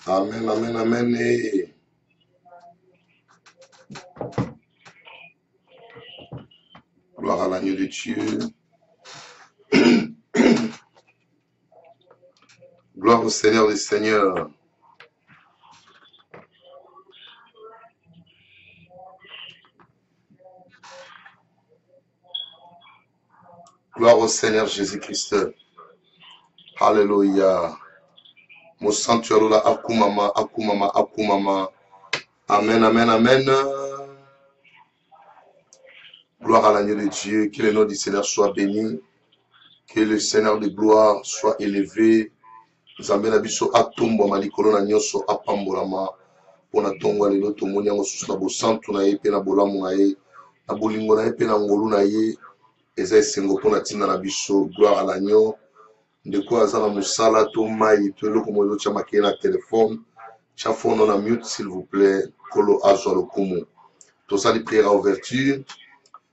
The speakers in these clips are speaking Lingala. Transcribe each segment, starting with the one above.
Amen, amen, amen. Et gloire à l'agneau de Dieu. Gloire au Seigneur des Seigneurs. Gloire au Seigneur Jésus-Christ. Alléluia. Mon sanctuaire là, akumama, akumama, akumama. Amen, amen, amen. Gloire à l'agneau de Dieu. Que le nom du Seigneur soit béni. Que le Seigneur de gloire soit élevé. Nzambe na biso atumba malikolo na nyonso apambolama. Pona tongwa lelo tomoni yango susu na bosantu na ye pe na bolamu na ye. Na bolingo na ye pe na ngolu na ye. Eza esengo pona tinda na biso. Gloire à l'agneau. Ndeko aza na mosala to mai to eloko moyo tia makeye na telefone. Tia fono na mute s'il vous plaît. Kolo azwa lokumu. Tosali prière à ouverture.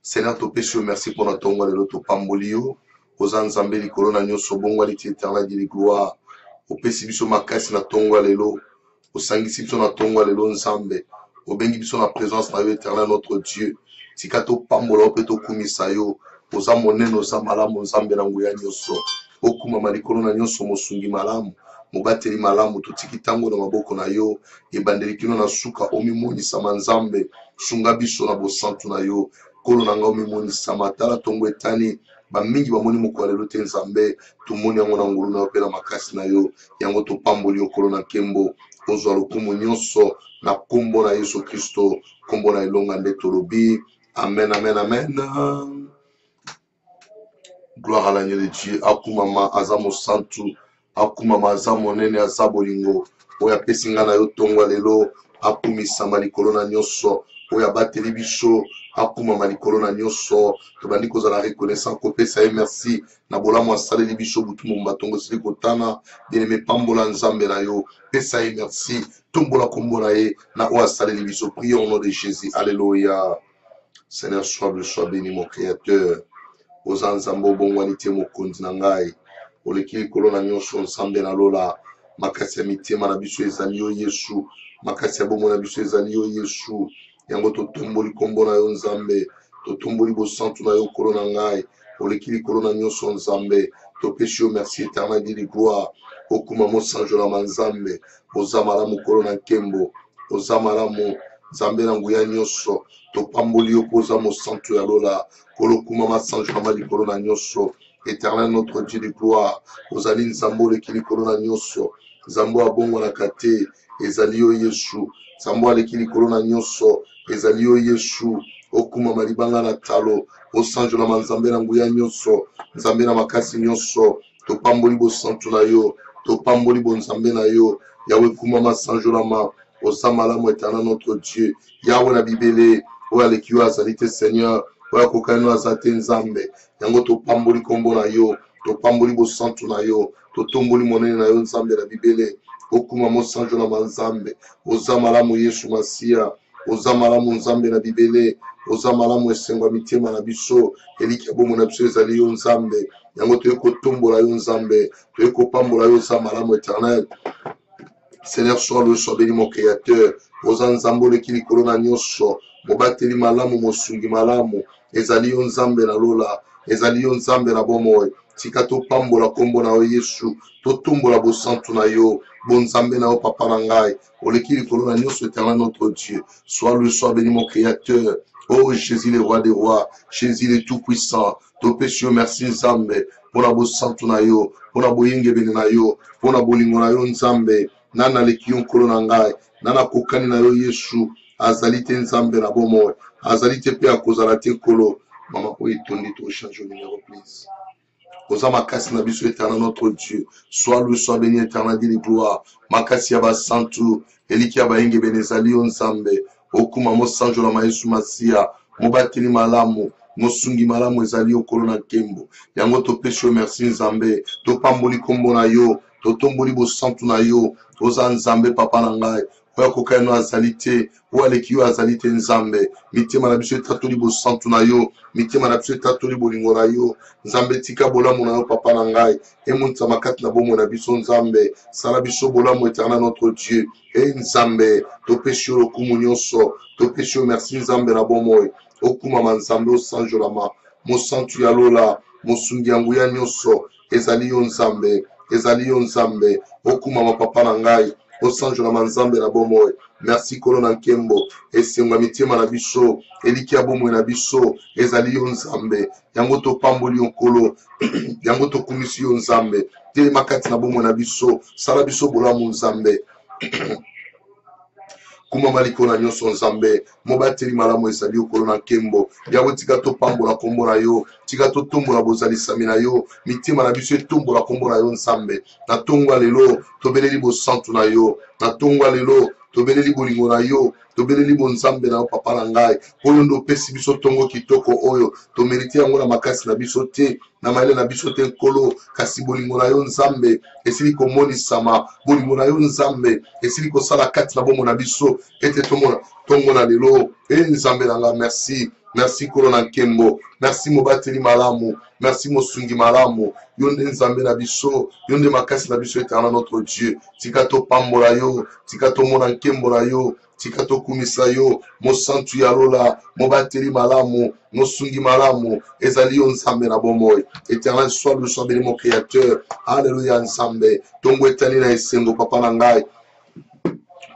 Seigneur topesi yo merci pona tongwa lelo topamboli yo. Oza nzambe likolo na nyonso bongwa liti éternel di gloire. Opesi biso makasi na tongwa lelo. Osangisi biso na tongwa lelo nzambe. Obengi biso na présence na yo éternel notre Dieu. Tika topambola ope tokumisa yo. Oza monene oza malamu nzambe na nguya nyonso. Okumama likolo na nyonso mosungi malamu. Mobateli malamu totiki tango na maboko na yo. Ebandeli kino na suka omimonisa nzambe. Sunga biso na bosantu na yo. Kolo na nga omimonisa matala tongo etani. Bamingi bamoni moko lelo te nzambe. Tumoni yango na ngulu na yo pe na makasi na yo. Yango topamboli yo kolo na nkembo. Ozwa lokumu nyonso na kombo na Yesu Kristo. Kombo na elonga nde tolobi. Amen, amen, amen. Gloire à l'agneau de Dieu. Akumama azamo santu. Akumama azamo nene azabo lingo. Oya pesinga na yo tongwa lelo. Akumisama likolo na nyonso. Oya bateli biso. Akumama likolo na nyonso. Tobandi kozala reconnaissant kopesa ye merci. Na bolamu asaleli biso butu mumba tongo sili kotana. Bien-aimé pambola nzambe na yo. Pesa ye merci. Tombola kombo na ye. Na o asaleli biso. Prions au nom de Jésus. Alléluia. Seigneur, sois béni mon créateur. Oza nzambo bongwani te mokonzi na ngai oleki likolo na nyonso nzambe na lola makasi ya mitema na biso ezali yo Yesu makasi ya bomoi na biso ezali yo Yesu yango totomboli kombo na yo nzambe totomboli bosantu na yo kolo na ngai oleki likolo na nyonso nzambe topesi yo merci éternel di gloire okuma mosanjolama nzambe oza malamu kolo na nkembo oza malamu nzambe na nguya nyonso topamboli yo koza mosantu ya lola kolokuma masanjolama likolo na nyonso éternel notre Dieu de gloire ozali nzambe oleki likolo na nyonso nzambe abongwanaka te ezali yo Yesu nzambe aleki likolo na nyonso ezali yo Yesu okumama libanga na talo osanjolama nzambe na nguya nyonso nzambe na makasi nyonso topamboli bosantu na yo topamboli bonzambe na yo yawe kumama sanjolama oza malamu éternel notre Dieu yawe na bibele oyo aleki yo azali te Seigneur oyo kokani aza te nzambe yango topamboli kombo na yo topamboli bosantu na yo totomboli monene na yo nzambe na bibele okuma mosanjolama nzambe oza malamu Yesu Masiya oza malamu nzambe na bibele oza malamu esengo ya mitema na biso eliki ya bomoi na biso ezali yo nzambe yango toye kotombola yo nzambe toye kopambola yo oza malamu éternel. Seigneur, sois béni mon créateur. Oza nzambe oleki likolo na nyonso mobateli malamu mosungi malamu ezali yo nzambe na lola ezali yo nzambe na bomoi tika topambola kombo na yo Yesu totumbola bosantu na yo bonzambe na yo papa na ngai oleki likolo na nyonso éternel notre Dieu. Sois béni mon créateur. Oh Jésus le roi des rois, Jésus le tout puissant. Topesi yo merci nzambe pona bosantu na yo pona boyengebene na yo pona bolingo na yo nzambe nana leki yo nkolo na ngai nana kokani na yo Yesu azali te nzambe na bomoi azali te pe akozala te kolo mama oyo etondi to change numéro please oza makasi na biso éternel notre Dieu. Sois béni éternel di gloire makasi ya basantu eliki ya bayengebene ezali yo nzambe okuma mosanjolama Yesu Masiya mobateli malamu mosungi malamu ezali yo kolo na nkembo yango topesi yo merci nzambe topamboli kombo na yo totomboli bosantu na yo oza nzambe papa na ngai oya kokaino azali te oyo aleki yo azali te nzambe mitema na biso etatoli bosantu na yo mitema na biso etatoli bolingo na yo nzambe tika bolamu na yo papa na ngai emonisa kati na bomoi na biso nzambe sala biso bolamu éternel notre Dieu nzambe topesi yo lokumu nyonso topesi yo merci nzambe na bomoi okumama nzambe osanjolama mosantu ya lola mosungi ya nguya nyonso ezali yo nzambe okumama papa na ngai osanjolama nzambe na bomoi merci kolo na nkembo esengo mitema na biso eliki ya bomoi na biso ezali yo nzambe yango topamboli yo nkolo yango tokumisi yo nzambe telema kati na bomoi na biso sala biso bolamu nzambe kumama likolo na nyonso nzambe mobateli malamu ezali okolo na nkembo yango tika topambola kombo na yo tika totombola bozalisami na yo mitema na biso etombola kombo na yo nzambe na tongwa lelo tobeleli bosantu na yo na tongwa lelo tobeleli bolingo na yo tobeleli bonzambe na yo papa na ngai oyo nde opesi biso ntongo kitoko oyo tomerite yango na makasi na biso te na mayele na biso te nkolo kasi bolingo na yo nzambe esili komonisama bolingo na yo nzambe esili kosala kati na bomoi na biso ete tomona ntongo na lelo nzambe na nga merci merci kolo na nkembo merci mobateli malamu merci mosungi malamu yo nde nzambe na biso yo nde makasi na biso éternel notre Dieu tika topambola yo tika tomona nkembo na yo tika tokumisa yo mosantu ya lola mobateli malamu mosungi malamu ezali yo nzambe na bomoi éternel soit le soit béni mon créateur alléluia nzambe tongo etani na esengo papa na ngai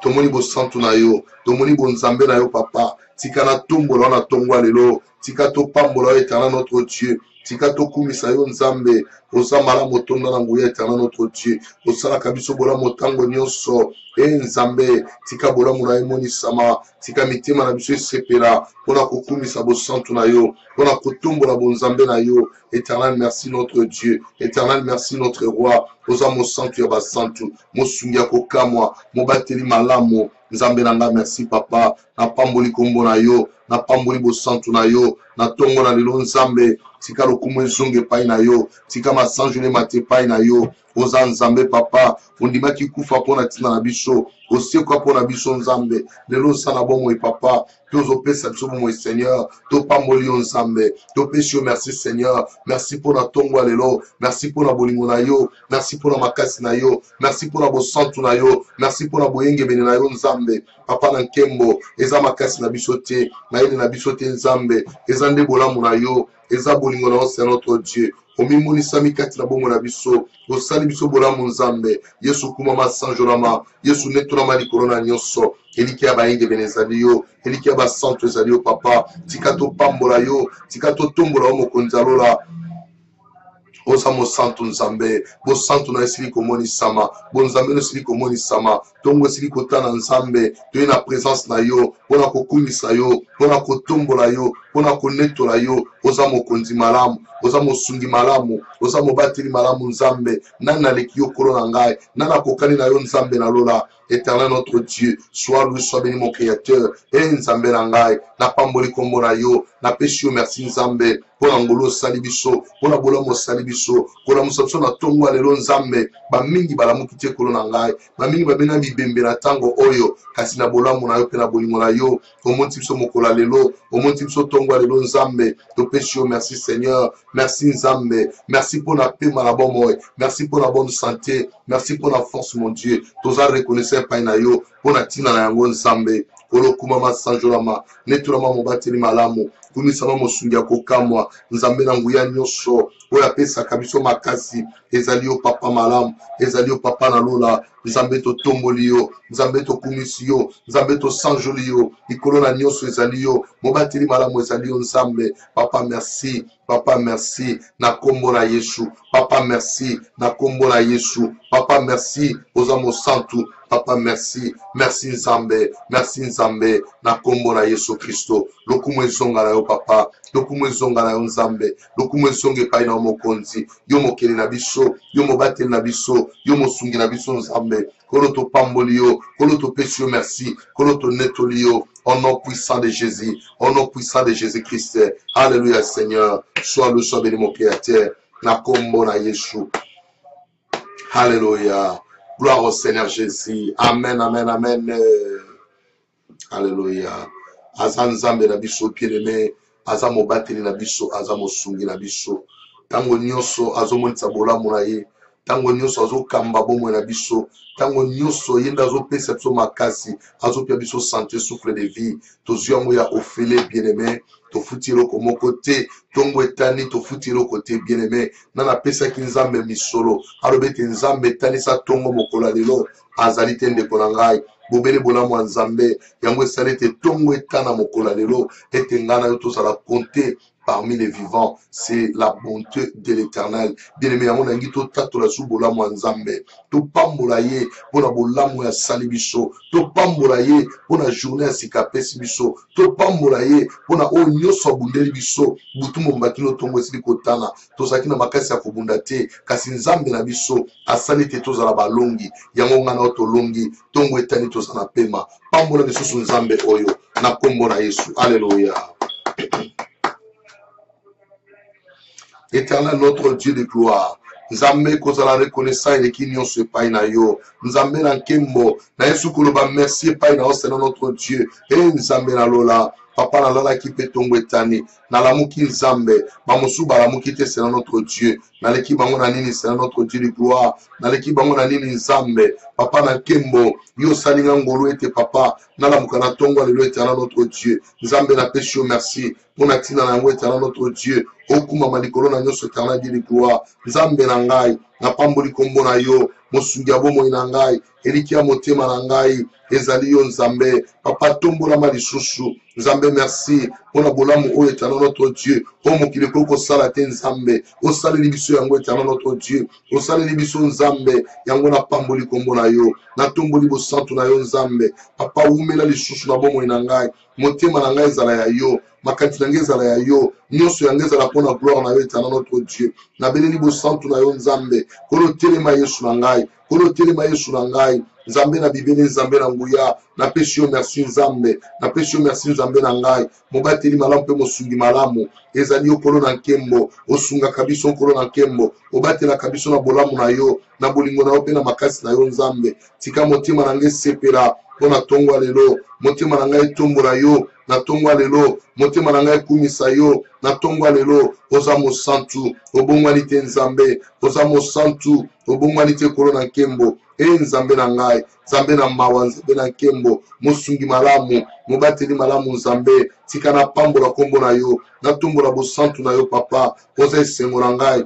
tomoni bosantu na yo tomoni bonzambe na yo papa tika na tombola na tongwa lelo tika topambola yo éternel notre Dieu tika tokumisa yo nzambe oza malamu otonda na nguya éternel notre Dieu osalaka biso bolamu ntango nyonso nzambe tika bolamu na emonisama tika mitema na biso esepela mpona kokumisa bosantu na yo mpona kotombola bonzambe na yo éternel merci notre Dieu éternel merci notre roi oza mosantu ya basantu mosungi ya kokamwa mobateli malamu nzambe na nga merci papa napamboli kombo na yo napamboli bosantu na yo na tongo na lelo nzambe tika lokumu ezonga epai na yo tika masanjole mate epai na yo oza nzambe papa ondimaki kufa mpo na ntina na biso osekwa mpo na biso nzambe lelo osala bomoi papa tozopesa biso bomoi seigneur topamboli yo nzambe topesi yo merci seigneur merci mpo na ntongo ya lelo merci mpo na bolingo na yo merci mpo na makasi na yo merci mpo na bosantu na yo merci mpo na boyengebene na yo nzambe papa na nkembo eza makasi na biso te mayele na biso te nzambe eza nde bolamu na yo eza bolingo na yo c'est notre Dieu omimonisami kati na bomoi na biso osali biso bolamu nzambe yesu kumama sanjolama yesu netolama likolo na nyonso eliki ya bayengebene ezali yo eliki ya basantu ezali yo papa tika topambola yo tika totombola yo mokonzi alola oza mosantu nzambe bosantu na esili komonisama bonzambe no esili komonisama ntongo esili kotana nzambe toye na présence na yo mpona kokumisa yo mpona kotombola yo mpona konetola yo oza mokonzi malamu oza mosungi malamu oza mobateli malamu nzambe nani aleki yo kolo na ngai nani akokani na yo nzambe na lola éternel notre Dieu sois loué sois béni mon créateur nzambe na ngai napamboli kombo na yo napesi yo merci nzambe mpona ngolo osali biso mpona bolamu osali biso kolamusa biso na ntongo ya lelo nzambe bamingi balamuki te kolo na ngai bamingi babenga bibembe na ntango oyo kasi na bolamu na yo mpe na bolingo na yo omonti biso mokolo ya lelo omonti biso ntongo ya lelo nzambe topesi yo merci seigneur merci nzambe merci mpona pema na bomoi merci mpona bonne santé merci mpona force mon Dieu toza reconnaissant epai na yo mpona ntina na yango nzambe kolokumama sanjolama netolama mobateli malamu kumisama mosungi ya kokamwa nzambe na nguya nyonso oyo apesaka biso makasi ezali yo papa malamu ezali yo papa na lola nzambe totomboli yo nzambe tokumisi yo nzambe tosanjoli yo likolo na nyonso ezali yo mobateli malamu ezali yo nzambe papa merci papa merci na kombo na Yesu papa merci na kombo na Yesu papa merci oza mosantu papa merci merci nzambe na kombo na Yesu Kristo lokumu ezonga na yo papa lokumu ezonga na yo nzambe lokumu ezonga epai na yo mokonzi yo mokeli na biso yo mobateli na biso yo mosungi na biso nzambe kolo topamboli yo kolo topesi yo merci kolo tonetoli yo au nom puissant de Jésus au nom puissant de Jésus-Christ alléluia Seigneur sois le sois béni mon créateur na kombo na Yesu alléluia Gloire au Seigneur Jésus. Amen, amen, amen. Alléluia. Aza nzambe na biso bien-aimé, aza mobateli na biso, aza mosungi na biso. Tango nyonso azomonisa bolamu na ye, tango nyonso azokamba bomoi na biso, tango nyonso yenda azopesa biso makasi, azopia biso santé, souffle de vie. Tozwi yango ya ofele bien-aimé, tofuti eloko moko te, tongo etani tofuti eloko te bien-aimé. Nana pesaki nzambe misolo, alobi ete nzambe etanisa tongo mokolo ya lelo, azali te ndeko na ngai. Bobele bolamu ya nzambe yango esali ete tongo etana mokolo ya lelo ete ngai na yo tozala compté parmi les vivants. C'est la bonté de l'Éternel. Bien-aimé, yango nangi totatola su bolamu ya nzambe, topambola ye mpona bolamu ya sali biso, topambola ye mpona journée ya sika apesi biso, topambola ye mpona oyo nyonso abundeli biso butu mombaki no tongo esili kotana. Tozalaki na makasi ya kobunda te, kasi nzambe na biso asali ete tozala balongi, yango ngai na yo tolongi, tongo etani tozala na pema. Pambola lisusu nzambe oyo na kombo na Yesu. Alléluia. Éternel, notre Dieu de gloire, Nzambe kozala reconnaissant eleki nyonso epai na yo. Nzambe na nkembo na Yesu koloba merci epai na yo, Seigneur notre Dieu. Nzambe na lola papa nalalaki mpe tongo etani, nalamuki nzambe bamosusu balamuki te, Seigneur notre Dieu. Naleki bango na nini, Seigneur notre Dieu de gloire? Naleki bango na nini nzambe papa na nkembo yo osali nga ngolu ete papa nalamuka na tongo lelo, Éternel notre Dieu. Nzambe napesi yo merci mpona ntina na yango, Éternel notre Dieu. Okumama likolo na nyonso, Éternel Dieu de gloire. Nzambe na ngai napamboli kombo na yo, mosungi ya bomoi na ngai, eliki ya motema na ngai ezali yo nzambe papa, tombolama lisusu nzambe. Merci mpona bolamu oyo, Éternel notre Dieu. O mokili ekoki kosala te nzambe, osaleli biso yango, Éternel notre Dieu. Osaleli biso nzambe yango, napamboli kombo na yo, natomboli bosantu na yo nzambe papa. Umela lisusu na bomoi na ngai, motema na ngai ezala ya yo, makanisi na ngai ezala ya yo, nyonso yango ezala mpona gloire na yo, Éternel notre Dieu. Nabeleli bosantu na yo nzambe, kolo telema Yesu na ngai, kolo telema Yesu na ngai nzambe na bibeli, nzambe na nguya. Napesi yo merci nzambe, napesi yo merci nzambe na ngai. Mobateli malamu mpe mosungi malamu ezali yo kolo na nkembo, osungaka biso kolo na nkembo, obatelaka biso na bolamu na yo, na bolingo na yo mpe na makasi na yo nzambe. Tika motema na ngai sepela mpona tongo lelo, motema na ngai etombola yo na tongo lelo, motema na ngai ekumisa yo na tongo lelo. Oza mosantu obongwani te nzambe, oza mosantu obongwani te kolo na nkembo. Nzambe na ngai, nzambe na mawa, nzambe na nkembo, mosungi malamu, mobateli malamu nzambe. Tika na pambola kombo na yo, natombola bosantu na yo papa. Oza esengo na ngai,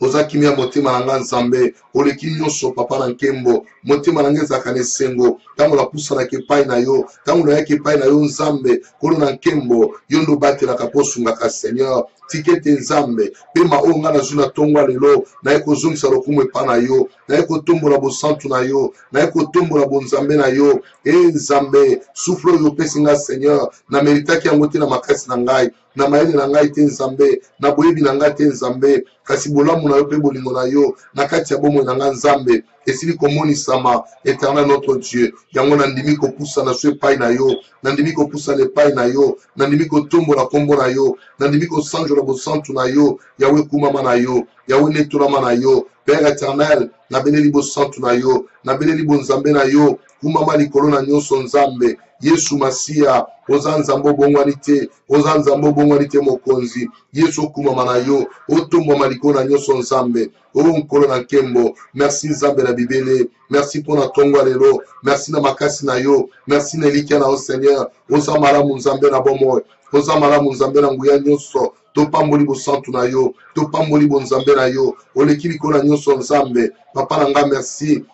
oza kimia motema na nga nzambe, oleki nyonso papa na nkembo. Motema na nga ezalaka na esengo ntango napusanaka epai na yo, ntango nayaki epai na yo nzambe kolo na nkembo. Yo ndo obatelaka mpo osungaka Seigneur. Tika ete nzambe pema oyo nga nazwi na tongo lelo, naye kozongisa lokumu epai na yo, naye kotombola bosantu na yo, naye kotombola bonzambe na yo. Nzambe souffle oyo opesi nga Seigneur, na meritaki yango te na makasi na ngai, na mayele na ngai te nzambe, na boyebi na ngai te nzambe, kasi bolamu na yo mpe bolingo na yo na kati ya bomoi na ngai nzambe esili komonisama, Éternel notre Dieu. Yango nandimi kopusana so epai na yo, nandimi kopusana epai na yo, nandimi kotombola kombo na yo, nandimi kosanjola bosantu na yo, yawe kumama na yo, yawe netolama na yo. Père éternel, nabeleli bosantu na yo, nabeleli bonzambe na yo, kumama likolo na nyonso nzambe. Yesu Masia, oza nzambe obongwani te, oza nzambe obongwani te mokonzi. Yesu okumama na yo, otombwama likolo na nyonso nzambe, o nkolo na nkembo. Merci nzambe na bibele, merci mpona tongo lelo, merci na makasi na yo, merci na elikia na yo Seigneur. Oza malamu nzambe na bomoi, oza malamu nzambe na nguya nyonso. Topamboli bosantu na yo, topamboli bonzambe na yo, oleki likolo na nyonso nzambe. Papa na nga merci.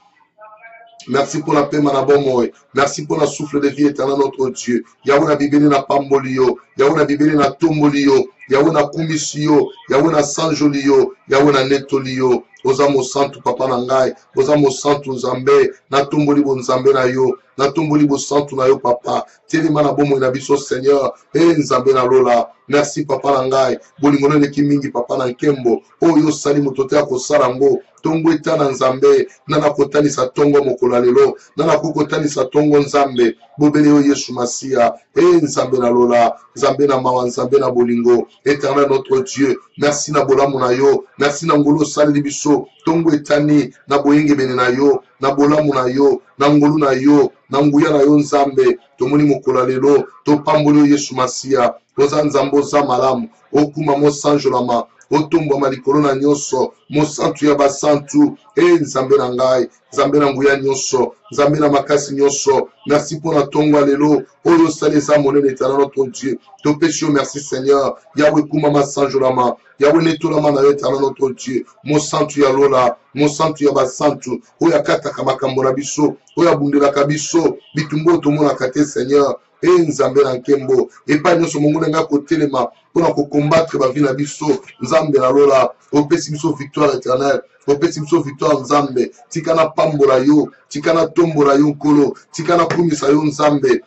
Merci pour la paix, manabomoi. Merci pour la souffle de vie éternelle, notre Dieu. Yahweh na bibeli na pambolio. Yahweh na bibeli na tombolio. Yahweh na kumisio. Yahweh na sanjolio. Yahweh na netolio. Oza mo santu papa na ngai. Oza mo santu nzambe. Na tomboli bo nzambe na yo. Na tomboli bo santu na yo papa. Telema na bomoi na biso Seigneur. Nzambe na lola. Merci papa na ngai. Bolingo leki mingi papa na nkembo. Oyo sali motote ya kosala ngo. Tongo etana nzambe. Nana kotanisa tongo mokolo lelo. Nana kokotanisa tongo nzambe. Bobele yo Yesu Masia. Nzambe na lola. Nzambe na mawa, nzambe na bolingo. éternel notre Dieu. Merci na bolamu na yo, merci na ngolo sali biso, tongo etani na boyenge bene na yo, na bolamu na yo, na ngolu na yo, na nguya na yo nzambe, tomoni mokola lelo, to pambolo Yesu Masia, oza nzambo za malamu, okuma mo sanjolama, otumba malikolo na nyonso, mo santu ya basantu, nzambe na ngai, nzambe na nguya nyonso, nzambe na makasi nyonso, merci pour la tongo lelo, oyo saleza monene éternel notre Dieu, to péché, merci Seigneur, Yahweh kuma ma sanjolama, Yahweh netolama na yo éternel notre Dieu, mo santu ya lola, mo santu ya basantu, oya kataka makambo na biso, oya bundelaka biso, bitumbo tomonaka te Seigneur, nzambe na nkembo, epai nyonso monguna nga kotelema, pona kokombattre ba vie na biso, nzambe na lola, opesi biso victoire éternelle, opesi biso victoire nzambe, tikana pambola yo, tikana tombola yo nkolo, tikana kumisa yo nzambe,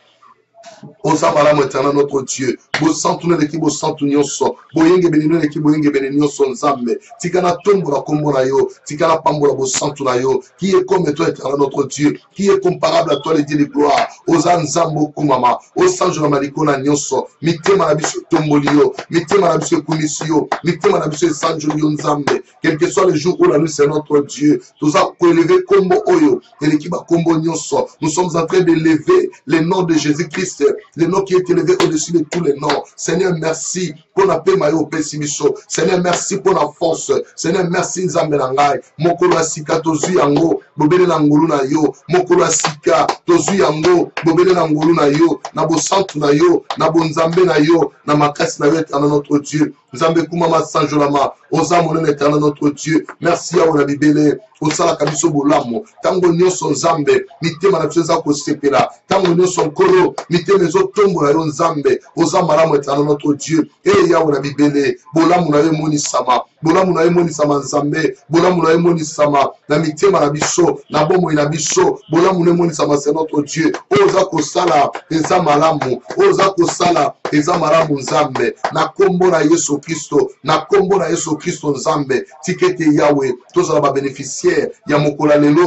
oza malamu éternel notre Dieu, bosantu na leki bosantu nyonso, boyenge benino leki boyenge benino nyonso nzambe, tikana tombola kombo na yo, tikana pambola bosantu na yo, qui est comme toi éternel notre Dieu, qui est comparable à toi les dieux de gloire, oza nzambo kumama, osanjo na maliko na nyonso, mitema na biso tomboli yo, mitema na biso kumisi yo, mitema na biso esanjo yo nzambe, quel que soit le jour où la nuit c'est notre Dieu, toza ko élever kombo oyo, eleki ba kombo nyonso, nous sommes en train d'élever le nom de Jésus-Christ, le nom qui est élevé au-dessus de tous les noms. Seigneur, merci pour la paix mayo pessimiso. Seigneur, merci pour la force. Seigneur, merci nzambe na ngai. Mokolo asika tozu yango, bobele na ngulu na yo. Mokolo asika tozu yango, bobele na ngulu na yo. Na bo santu na yo, na bo nzambe na yo, na makasi na yo éternel notre Dieu. Nzambe kumama sanjolama, oza monene éternel notre Dieu. Merci à ona bibele. Osala kabiso bolamu. Tango nyonso nzambe, mitema na biso eza kosepela. Tango nyonso nkolo, mitema ezotombola yo nzambe. Oza malamu éternel notre Dieu. Yawe na bibele, bolamu na yo monisama. Bolamu na yo monisama nzambe. Bolamu na yo monisama na mitema na biso, na bomoi na biso. Bolamu na yo monisama c'est notre Dieu. Oza kosala eza malamu. Oza kosala eza malamu nzambe. Na kombo na Yesu Kristo, na kombo na Yesu Kristo nzambe. Tikete Yawe, tozala ba bénéficiaire ya mokola lelo,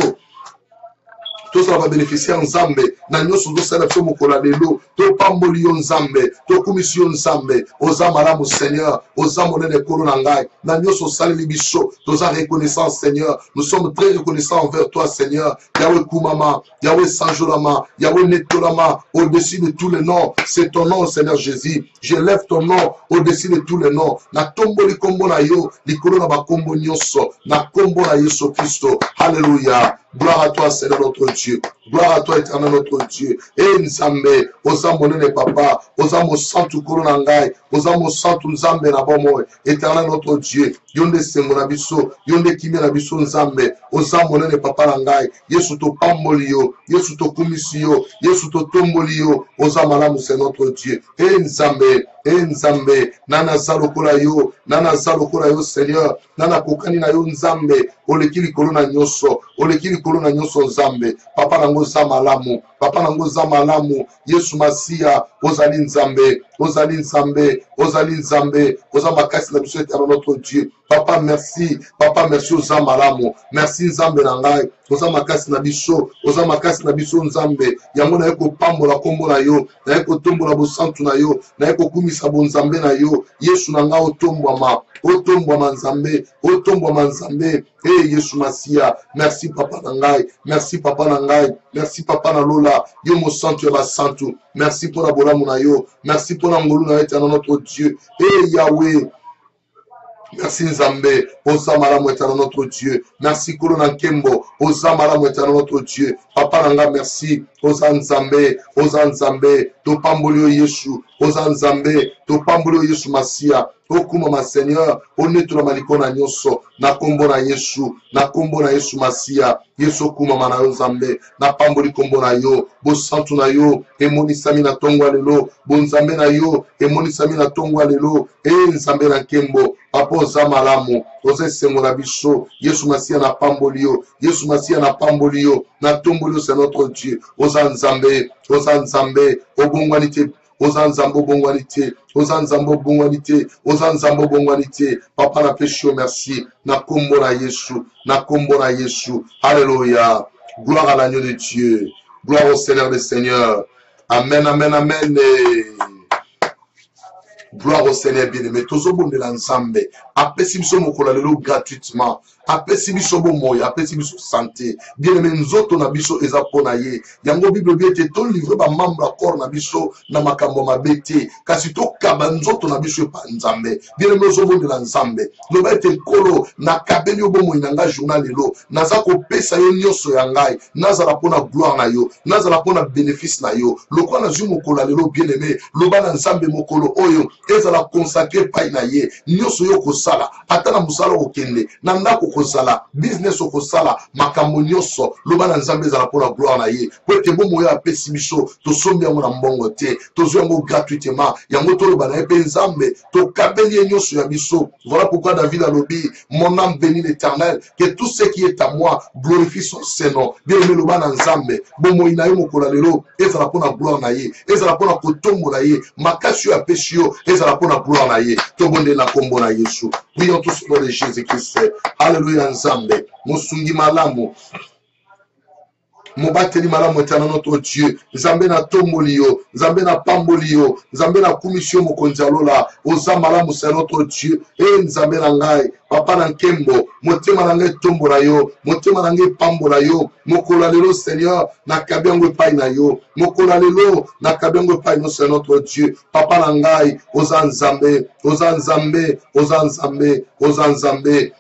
tozala ba bénéficiaire nzambe na nyonso tozala biso mokola lelo, to pamboli yo nzambe, to kumisi yo nzambe, oza malamu Seigneur, oza monene kolo na ngai, na nyonso saleli biso, toza reconnaissant Seigneur, nous sommes très reconnaissants envers toi Seigneur, Yahweh kumama, Yahweh sanjolama, Yahweh netolama, au-dessus de tous les noms, c'est ton nom Seigneur Jésus, je lève ton nom au-dessus de tous les noms, na tomboli kombo na yo, likolo na bakombo nyonso, na kombo na Yesu Kristo, alléluia. Gloire à toi, Seigneur notre Dieu. Gloire à toi, éternel notre Dieu. Et Nzambe, oza monene papa, oza mo santu korona ngai, oza mo santu Nzambe na bomo, éternel notre Dieu. Yonde sengo na biso, yonde kimi na biso Nzambe, oza monene papa na ngai. Yesu to pamboli yo, Yesu to kumisi yo, Yesu to tomboli yo, oza malamu c'est notre Dieu. Et Nzambe, nana zalokola yo Seigneur, nana kokani na yo Nzambe, olekili kolona nyoso, olekili kolona nyoso Nzambe, papa nango za malamu, papa nango za malamu, Yesu Masia, ozali Nzambe, ozali Nzambe, ozali Nzambe, oza makasi na biso éternel notre Dieu. Papa merci oza malamu, merci Nzambe na ngai, oza makasi na biso Nzambe, yango na yeko pambola kombo na yo, na yeko tombola bosantu na yo, na yeko kumisa bonzambe na yo, Yesu na nga otombwama Nzambe, Yesu Masia, merci papa na ngai, merci papa na ngai, merci papa na lola, yo mo santu ya basantu, merci pour la bolamu na yo, merci pour la ngolu na yo éternel notre Dieu, Yahweh. Merci Nzambe, oza malamu éternel notre Dieu. Merci Kolona Nkembo, oza malamu éternel notre Dieu. Papa nanga merci, oza Nzambe, to pambolio Yesu, oza Nzambe, to pambolio Yesu Masia. Okuma ma Seigneur, oneto na maliko na nyonso, na kombo na Yesu Masia, Yesu kuma mana yo Nzambe, na pamboli kombo na yo, bo santu na yo, emoni sami na tongwa lelo, bo Nzambe na yo, emoni sami na tongwa lelo, Nzambe na Nkembo, papa oza malamu, oza esengo na biso, Yesu Masia na pamboli yo, na tomboli yo c'est notre Dieu, oza Nzambe, obongwanite, oza Nzambe bongwanite, papa na péché merci, na kombo na Yesu, alléluia, gloire à l'agneau de Dieu, gloire au Seigneur des Seigneurs, amen, Gloire au Seigneur bien-aimé. Tozobondela Nzambe. Apesi biso mokolo lelo gratuitement. Apesi biso bomoya, apesi biso santé. Bien-aimé nzoto na biso eza pona ye. Yango Bible bi ete to livre ba membre corps na biso na makambo mabete. Kasi to kaba nzoto na biso pa Nzambe. Bien-aimé ozobondela Nzambe. Loba ete nkolo na kabeli obomoyi na nga journal lelo. Naza kopesa yo nyonso ya ngai. Nazala pona gloire na yo. Nazala pona bénéfice na yo. Lokwa na zu mokolo lelo bien-aimé. Loba na Nzambe mokolo oyo ezala consacré pai na ye. Nyonso yo kosala. Ata na musala okende. Na ndako kozala. Business okosala. Makambo nyonso. Loba na Nzambe ezala pona gloire na ye. Po ete bomoyo apesi biso. Tosombi yango na mbongo te. Tozwi yango gratuitement. Yango toloba na ye pe Nzambe. Tokabeli ye nyonso ya biso. Voilà pourquoi David a lobi. Mon âme bénit l'Éternel. Que tout ce qui est à moi glorifie son Saint-Nom. Bien aimé loba na Nzambe. Bomoyi na yo mokolo lelo. Ezala pona gloire na ye. Ezala pona kotombo na ye. Makasi yo apesi yo. Ezala pona gloire na ye. Tobonde na kombo na Yesu. Prions tous au nom de Jésus-Christ. Alléluia Nzambe. Mosungi malamu. Mobateli malamu etana notre Dieu. Nzambe na tomboli yo. Nzambe na pamboli yo. Nzambe na kumisio mokonzi alola. Oza malamu c'est notre Dieu. Nzambe na ngai. Papa na nkembo. Motema na ngai tombola yo. Motema na ngai pambola yo. Mokola lelo Seigneur. Na kabiango epai na yo. Mokola lelo. Na kabiango epai no c'est notre Dieu. Papa na ngai. Oza Nzambe. Oza Nzambe. Oza Nzambe. Oza Nzambe.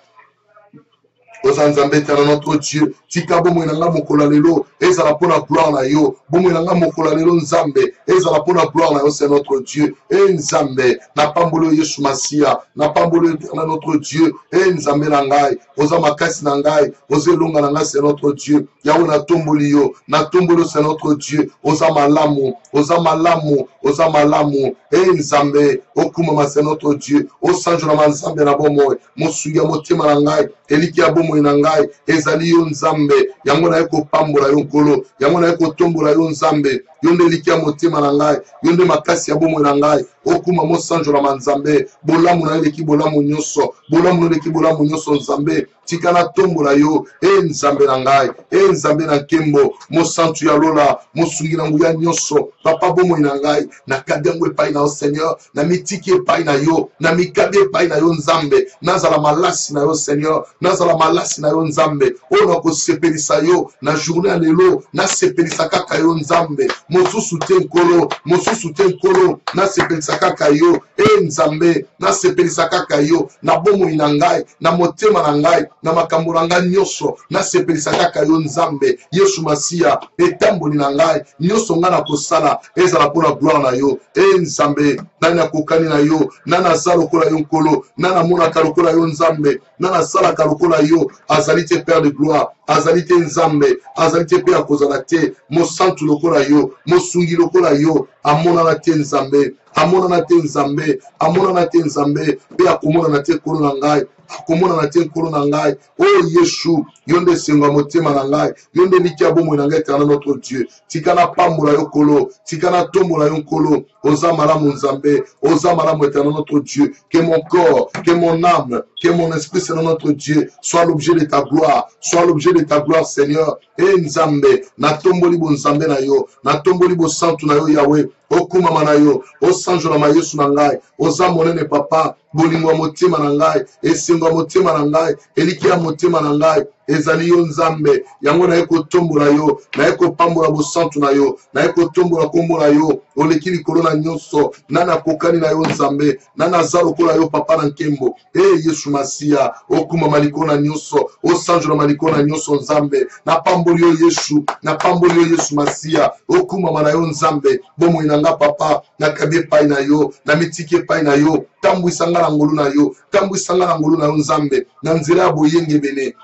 Oza Nzambe tana notre Dieu. Tika bomo inanga mokola lelo. Ezala pona gloire na yo. Bomo inanga mokola lelo Nzambe. Ezala pona gloire na yo c'est notre Dieu. Nzambe. Na pambolo Yesu Masia. Na pambolo etana notre Dieu. Nzambe na ngai. Oza makasi na ngai. Oza elonga na ngai c'est notre Dieu. Yawe na tomboli yo. Na tombolo c'est notre Dieu. Oza malamu. Oza malamu. Oza malamu. Nzambe. Okumama c'est notre Dieu. Osanjo na Nzambe na bomo. Mosuya motema na ngai. Eliki ya bomo na ngai. Ezali yo Nzambe. Yango na eko pambola yo nkolo. Yango na eko tombola yo Nzambe. Yonde eliki ya motema na ngai. Yonde makasi ya bomo na ngai. Okuma mosanjo na Nzambe. Bolamu na eleki bolamu nyonso. Bolamu na eleki bolamu nyonso Nzambe. Tikana tombola yo. Nzambe na ngai. Nzambe na nkembo. Mosantu ya lola. Mosungi na nguya nyonso. Papa bomo na ngai. Na kabiango epai na yo Seigneur. Na mitiki epai na yo. Na mikabi epai na yo Nzambe. Nazala malasi na yo Seigneur. Nazala malasi na yo Nzambe. Ona kosepelisa yo. Na journée ya lelo. Na sepelisa kaka yo Nzambe. Mosusu te nkolo. Mosusu te nkolo. Na sepelisa kaka yo. Nzambe. Na sepelisa kaka yo. Na bomo na ngai. Na motema na ngai. Na makambo na ngai nyonso. Na sepelisa kaka yo Nzambe. Yesu Masia. Etamboli na ngai. Nyonso nga na kosala. Ezala pona gloire na yo. Nzambe. Nani akokani na yo. Nana aza lokola yo nkolo. Nana amonaka lokola yo Nzambe. Nana asalaka lokola yo. Azali te Père de gloire. Azali te Nzambe. Azali te Père akozala te. Mosantu lokola yo. Mosungi lokola yo. Amonana te Nzambe. Amonana te Nzambe. Amonana te Nzambe. Pe akomonana te nkolo na ngai. Akomonana te nkolo na ngai. Oh Yesu. Yonde senga motema na ngai. Yonde liki abomo na ngai tana notre Dieu. Tikana pambola yo kolo. Tikana tombola yo nkolo. Oza malamu Nzambe. Oza malamu etana notre Dieu. Que mon corps, que mon âme, que mon esprit c'est notre Dieu soit l'objet de ta gloire. Soit l'objet de ta gloire Seigneur. Nzambe. Na tomboli bo Nzambe na yo. Na tomboli bo santu na yo Yahweh. Okumama na yo. Osanjo na mayesu na ngai. Oza monene papa. Bolingo ya motema na ngai. Esengo ya motema na ngai. Eliki ya motema na ngai. Ezali yo Nzambe. Yango na eko tombola yo. Na eko pambola bo santu na yo. Na eko tombola kombo na yo. Oleki likolo na nyonso. Nana kokani na yo Nzambe. Nana aza lokola yo papa na nkembo. Yesu Masia. Okumama likolo na nyonso. Osanjo na maliko na nyonso Nzambe. Na pamboli yo Yesu. Na pamboli yo Yesu Masia. Okumama na yo Nzambe. Bomo inanga papa. Na kabe pai na yo. Na mitike pai na yo. Tambwisa nga na ngolu na yo. Tambwisa nga na ngolu na yo Nzambe. Na nzela ya boyenge bene.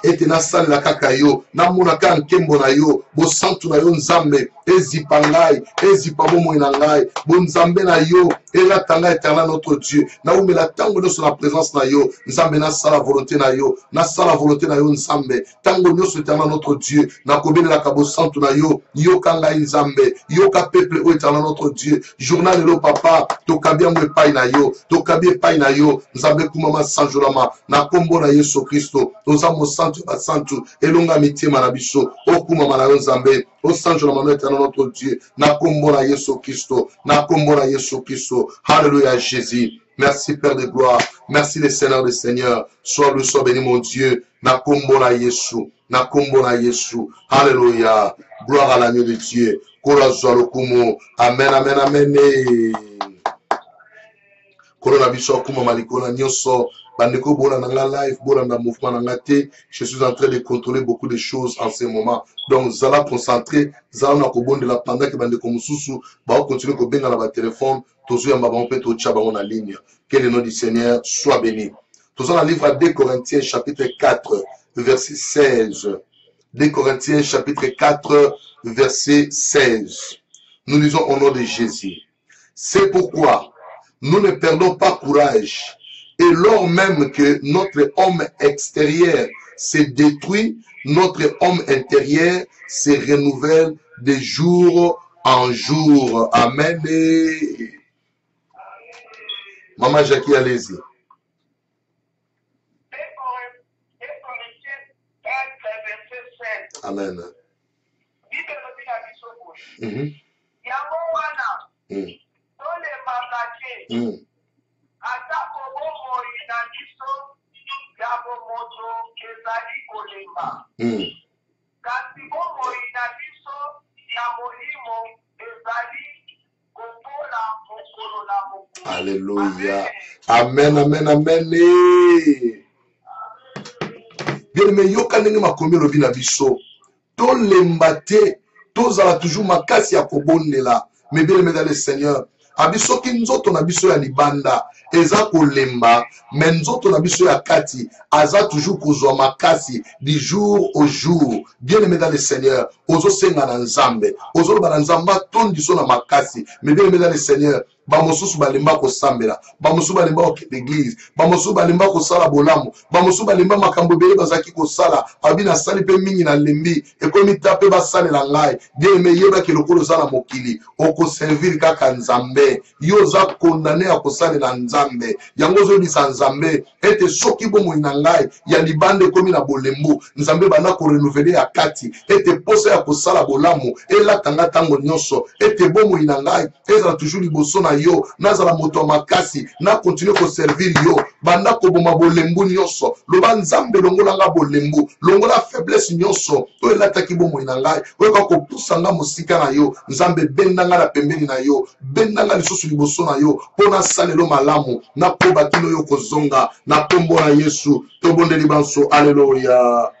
Ete na salela kaka yo. Na muna ka nkembo na yo. Bo santu na yo Nzambe. Ezipa ngai. Ezipa bomo na ngai. Bo Nzambe na yo. Ela tanga éternel notre Dieu. Na umela tango nyonso na présence na yo. Nzambe na sala volonté na yo. Na sala volonté na yo Nzambe. Tango nyonso éternel notre Dieu. Na kobelela ka bo santu na yo. Yoka ngai Nzambe. Yoka peuple o éternel notre Dieu. Journal lo papa. Tokabi yango epai na yo. Tokabi epai na yo. Nzambe kumama sanjolama. Na kombo na Yesu Kristo. Toza mo basantu basantu elonga mitima na biso okuma mana nzambe osanjo na mano éternel notre Dieu na kombo na Yesu Christo na kombo na Yesu Christo. Alléluia Jésus. Merci Père de gloire. Merci le Seigneur des Seigneurs. Sois loué, sois béni mon Dieu. Na kombo na Yesu. Na kombo na Yesu. Alléluia. Gloire à l'agneau de Dieu. Kola zwa kumo. Amen, amen, amen. Kola biso kuma malikona nyonso. Bandeko bona nanga live, bona na mouvement nanga te. Je suis en train de contrôler beaucoup de choses en ce moment. Donc, zala concentré, zala na kobonde la pendant que bandeko mususu, ba continuer ko benga na ba téléphone, tozo yamba ba mpe to tchaba na ligne. Que le nom du Seigneur soit béni. Tozo na livre 2 Corinthiens chapitre 4 verset 16. 2 Corinthiens chapitre 4 verset 16. Nous lisons au nom de Jésus. C'est pourquoi nous ne perdons pas courage. Et lors même que notre homme extérieur se détruit, notre homme intérieur se renouvelle de jour en jour. Amen. Maman Jackie, allez-y. Amen. Alléluia. Amen, amen, amen. Bien, mais yoka ndenge makomi lobi na biso. To lembate, to zala toujours makasi ya kobondela. Mais bien, mais dans le Seigneur. Abiso ki nzoto na biso ya libanda eza kolemba mais nzoto na biso ya kati aza toujours kozwa makasi du jour au jour. Bien aimé dans le Seigneur, ozo senga na nzambe, ozo ba na nzamba tondi so na makasi. Mais bien aimé dans le Seigneur, ba mosusu balemba ko sambela, ba mosusu balemba ko l'église, ba mosusu balemba ko sala bolamu, ba mosusu balemba makambo bele bazaki ko sala, abina sali pe mingi na lembi, e komi tape ba sale la ngai. Bien aimé yeba ke lokolo za na mokili, oko servir kaka nzambe, yo za condamné à ko sale na nzambe. Yango zo bisa nzambe, ete soki bomo ina ngai, ya libande komi na bolembu, nzambe bana ko renouveler ya kati, ete posa ya ko sala bolamu, e la tanga tango nyonso, ete bomo ina ngai, ezala toujours liboso na yo, nazala moto makasi, na continue ko servir yo, banda ko boma bolembu nyonso, loba nzambe longola nga bolembu, longola faiblesse nyonso, to elataki bomo ina ngai, oyoka ko pusanga mosika na yo, nzambe bendanga na pembeni na yo, bendanga lisusu liboso na yo, pona salelo malamu, na koba kino yo kozonga, na kombo na Yesu, to bonde libanso, alléluia.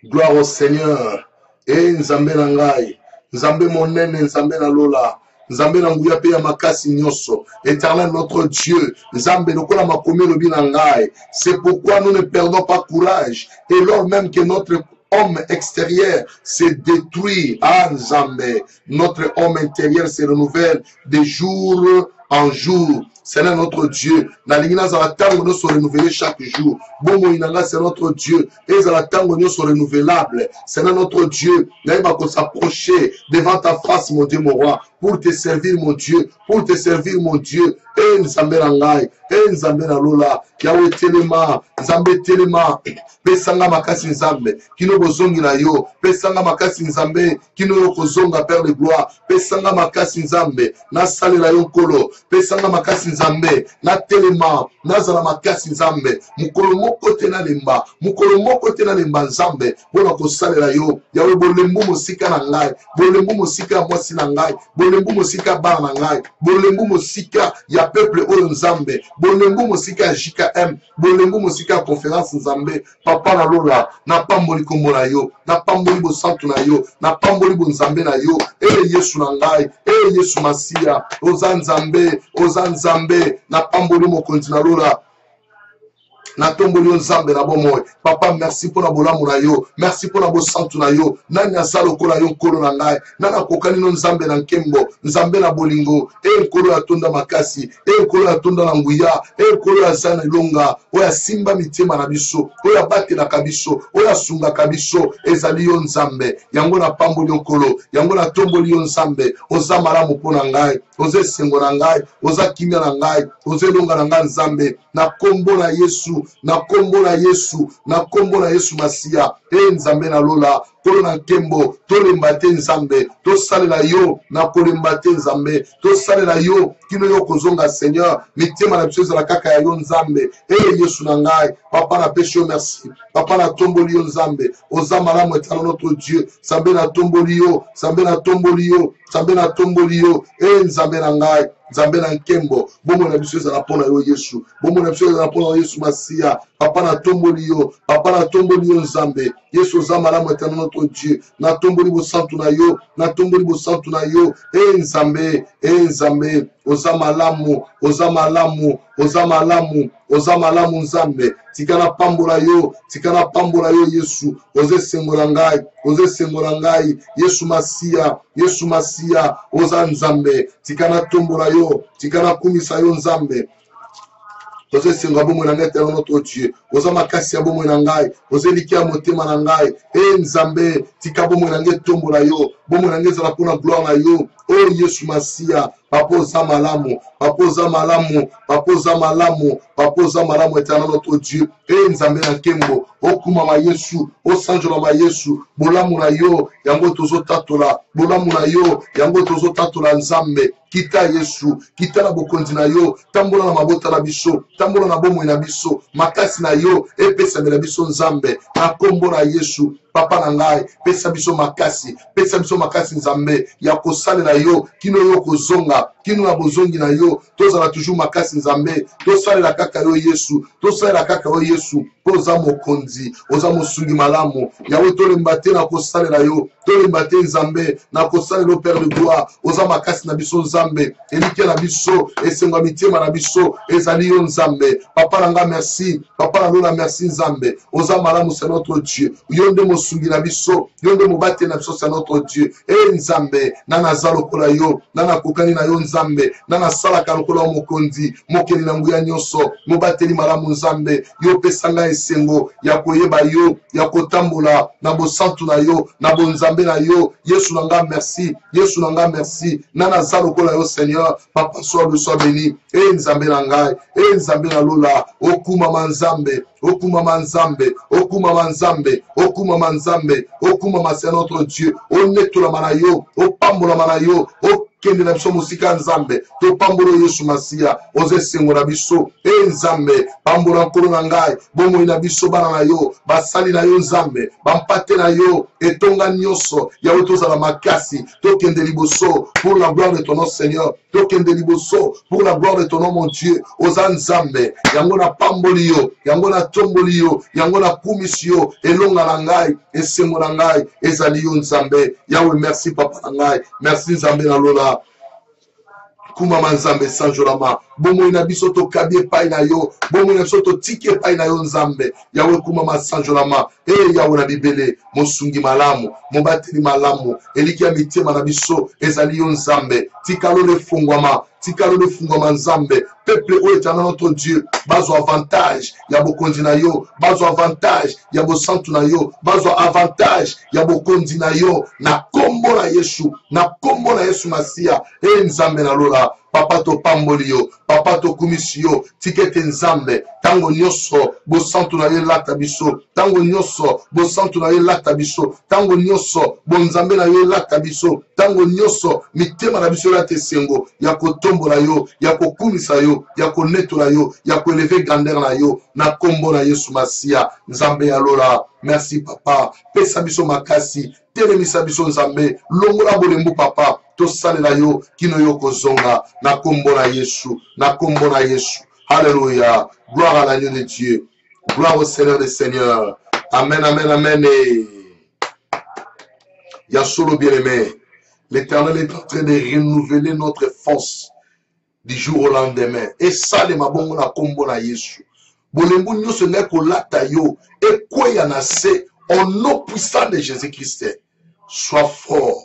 Gloire au Seigneur. Et nzambe na ngai, nzambe monene, nzambe na lola, nzambe na nguya pe ya makasi nyonso, éternel notre Dieu, nzambe lokola makomi lobi na ngai. C'est pourquoi nous ne perdons pas courage, et lors même que notre homme extérieur se détruit, ah nzambe, notre homme intérieur se renouvelle de jour en jour. Seigneur notre Dieu, na lingina za tango no se renouveler chaque jour. Bomo inanga c'est notre Dieu, et za tango no se renouvelable. Seigneur notre Dieu, n'aima ko s'approcher devant ta face mon Dieu mon roi, pour te servir mon Dieu, pour te servir mon Dieu. Et nzambe na ngai, et nzambe na lola, yawe telema, nzambe telema, pesanga makasi nzambe, kino bozongi na yo, pesanga makasi nzambe, kino yo kozonga Père de gloire, pesanga makasi nzambe, na sale la yo kolo, pesanga makasi nzambe, na telema, na zala makasi nzambe, mukolo moko tena lemba, mukolo moko tena lemba nzambe, bona ko sale la yo, yawe bolembu mosika na ngai, bolembu mosika mwasi na ngai, bolembu mosika ba na ngai, bolembu mosika ya peuple oyo nzambe, bolembu mosika JKM, bolembu mosika conférence nzambe, papa na lola, na pamboli kombo na yo, na pamboli bo santu na yo, na pamboli bo nzambe na yo, Yesu na ngai, Yesu Masia, oza nzambe, na pamboli mokonzi na lola, na tomboli nzambe na bomoy. Papa merci pour la bolamu na yo, merci pour la bo santu na yo, nani asalo kola yo nkolo na ngai, nana kokani no nzambe na nkembo, nzambe na bolingo, nkolo ya tonda makasi, nkolo ya tonda na nguya, nkolo ya zana ilonga, oya simba mitema na biso, oya bate na kabiso, oya sunga kabiso, ezali yo nzambe, yango na pamboli nkolo, yango na tomboli yo nzambe, oza malamu pona ngai, oze sengo na ngai, oza kimia na ngai, oze longa na ngai nzambe, na kombo na Yesu, na kombo na Yesu, na kombo na Yesu Masia, nzambe na lola, kolo na nkembo, tolemba te nzambe, tosalela yo, na kolemba te nzambe, tosalela yo, kino yo kozonga Seigneur, mitema na biso ezala kaka ya yo nzambe, Yesu na ngai, papa na peshe yo merci, papa na tomboli yo nzambe, oza malamu etala notre Dieu, nzambe na tomboli yo, nzambe na tomboli yo, nzambe na tomboli yo, nzambe na ngai, nzambe na nkembo, bomo na biso ezala mpona yo Yesu, bomo na biso ezala mpona yo Yesu Masia, papa na tomboli yo, papa na tomboli yo nzambe, Yesu oza malamu etala notre Dieu, na tomboli bosantu na yo, na tomboli bosantu na yo, nzambe, nzambe, oza malamu, oza malamu, oza malamu, oza malamu nzambe, tikana pambola yo, tikana pambola yo Yesu, oze sengola ngai, oze sengola ngai, Yesu Masia, Yesu Masia, oza nzambe, tikana tombola yo, tikana kumisa yo nzambe, oze sengola bomo na ngai telo notre Dieu, oza makasi ya bomo na ngai, oze likia motema na ngai, nzambe, tika bomo na ngai tombola yo, bomo na ngai zala pona gloire na yo, oh Yesu Masia, papa oza malamu, papa oza malamu, papa oza malamu, papa oza malamu éternel notre Dieu, nzambe na nkembo, okuma ma Yesu, osanjola ma Yesu, bolamu na yo, yango tozo tatola, bolamu na yo, yango tozo tatola nzambe, kita Yesu, kita na bokonzi na yo, tambola na mabota na biso, tambola na bomoi na biso, makasi na yo, epesa na biso nzambe, na kombo na Yesu, papa na ngai, pesa biso makasi nzambe, ya kosalela yo, kino yo kozonga, kino na bozongi na yo, tozala toujours makasi nzambe, tosalela kaka yo Yesu, tosalela kaka yo Yesu, oza mokonzi, oza mosungi malamu, yawe tolemba te na kosalela yo, tolemba te nzambe, na kosalela yo Père de gloire, oza makasi na biso nzambe, elike na biso, esenga mitema na biso, ezali yo nzambe, papa na nga merci, papa na lola merci nzambe, oza malamu c'est notre Dieu, yonde mosungi na biso, yonde mobate na biso c'est notre Dieu, nzambe, nana za lokola yo, nana kokani na yo nzambe, nana salaka lokola mokonzi, mokeli na nguya nyonso, mobateli malamu nzambe, yo pesanga esengo, ya koyeba yo, ya kotambola, na bosantu na yo, na bonzambe na yo, Yesu na nga merci, Yesu na nga merci, nana za lokola yo Seigneur, papa sois béni, nzambe na ngai, nzambe na lola, okuma manzambe, okuma manzambe, okuma manzambe, okuma manzambe, okuma ma c'est notre Dieu, onetola manayo, opambola manayo, kende na biso musika nzambe, to pambolo Yesu Masia, oze sengo na biso, nzambe, pambola nkolo na ngai, bomo na biso bana na yo, basali na yo nzambe, bampate na yo, etonga nyonso, ya otozala makasi, to kende liboso, pour la gloire de ton nom Seigneur, to kende liboso, pour la gloire de ton nom mon Dieu, oza nzambe, yango na pamboli yo, yango na tomboli yo, yango na kumisi yo, elonga na ngai, esengo na ngai, ezali yo nzambe, yawe merci papa na ngai, merci nzambe na lola, kuma manzambe sanjolama, bomo ina biso to kabie pai na yo, bomo ina biso to tike pai na yo nzambe, yawe kuma masanjolama, yawe na bibele, mosungi malamu, mobateli malamu, eliki ya mitema na biso, ezali yo nzambe, tikalo le fungwama, tikalo le fungwama nzambe, peuple o éternel notre Dieu, bazo avantage, ya bokonzi na yo, bazo avantage, ya bosantu na yo, bazo avantage, ya bokonzi na yo, na kombo na Yesu, na kombo na Yesu Masia, nzambe na lola, papa to pamboli yo, papa to kumisi yo, tikete nzambe, tango nyoso, bosantu na yo lata biso, tango nyoso, bosantu na yo lata biso, tango nyoso, bonzambe na yo lata biso, tango nyoso, mitema na biso lata sengo, ya kotombo na yo, ya kokumisa yo, ya konetola yo, ya koeleve grandeur na yo, na kombo na Yesu Masia, nzambe ya lola, merci papa, pesa biso makasi, telemisa biso nzambe, longola bolembu papa, tosalela yo, kino yo kozonga, na kombo na Yesu, na kombo na Yesu, alléluia, gloire à l'agneau de Dieu, gloire au Seigneur des Seigneurs, amen, amen, amen, et Yasolo bien-aimé, l'Éternel est en train de renouveler notre force du jour au lendemain, et ça, les mabongo na kombo na Yesu, bolembu nyonso ngai kolata yo, et quoi y en a c'est, au nom puissant de Jésus-Christ, sois fort,